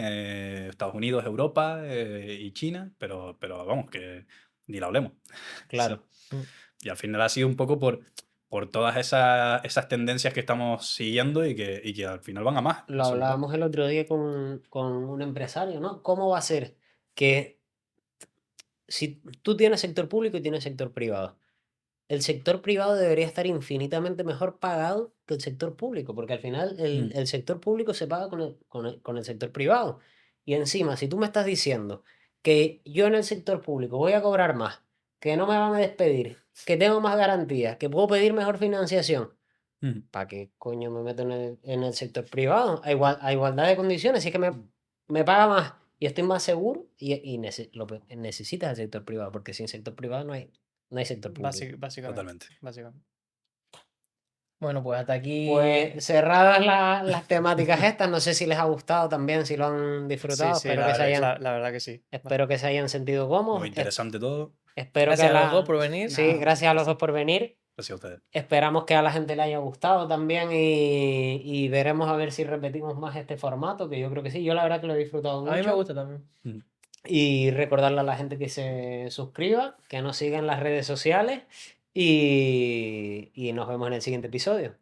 Estados Unidos, Europa y China, pero vamos, que ni la hablemos. Claro. Y al final ha sido un poco por todas esas tendencias que estamos siguiendo y que al final van a más. Lo Eso es lo guay. hablábamos el otro día con un empresario, ¿no? ¿Cómo va a ser que si tú tienes sector público y tienes sector privado, el sector privado debería estar infinitamente mejor pagado que el sector público, porque al final Mm. el sector público se paga con el sector privado. Y encima, si tú me estás diciendo que yo en el sector público voy a cobrar más, que no me van a despedir, que tengo más garantías, que puedo pedir mejor financiación, Mm. ¿para qué coño me meto en el sector privado? A igualdad de condiciones, si es que me paga más y estoy más seguro necesitas el sector privado, porque sin sector privado no hay sector público. Básicamente. Totalmente. Básicamente. Bueno, pues hasta aquí. Pues cerradas las temáticas estas, no sé si les ha gustado también, si lo han disfrutado, Sí, espero, la verdad que sí. espero que se hayan sentido cómodos. Muy interesante todo. Espero Gracias que a los dos por venir. Sí, gracias a los dos por venir. Gracias a ustedes. Esperamos que a la gente le haya gustado también y veremos a ver si repetimos más este formato, que yo creo que sí. Yo la verdad que lo he disfrutado mucho. A mí me gusta también. Mm. Y recordarle a la gente que se suscriba, que nos siga en las redes sociales y nos vemos en el siguiente episodio.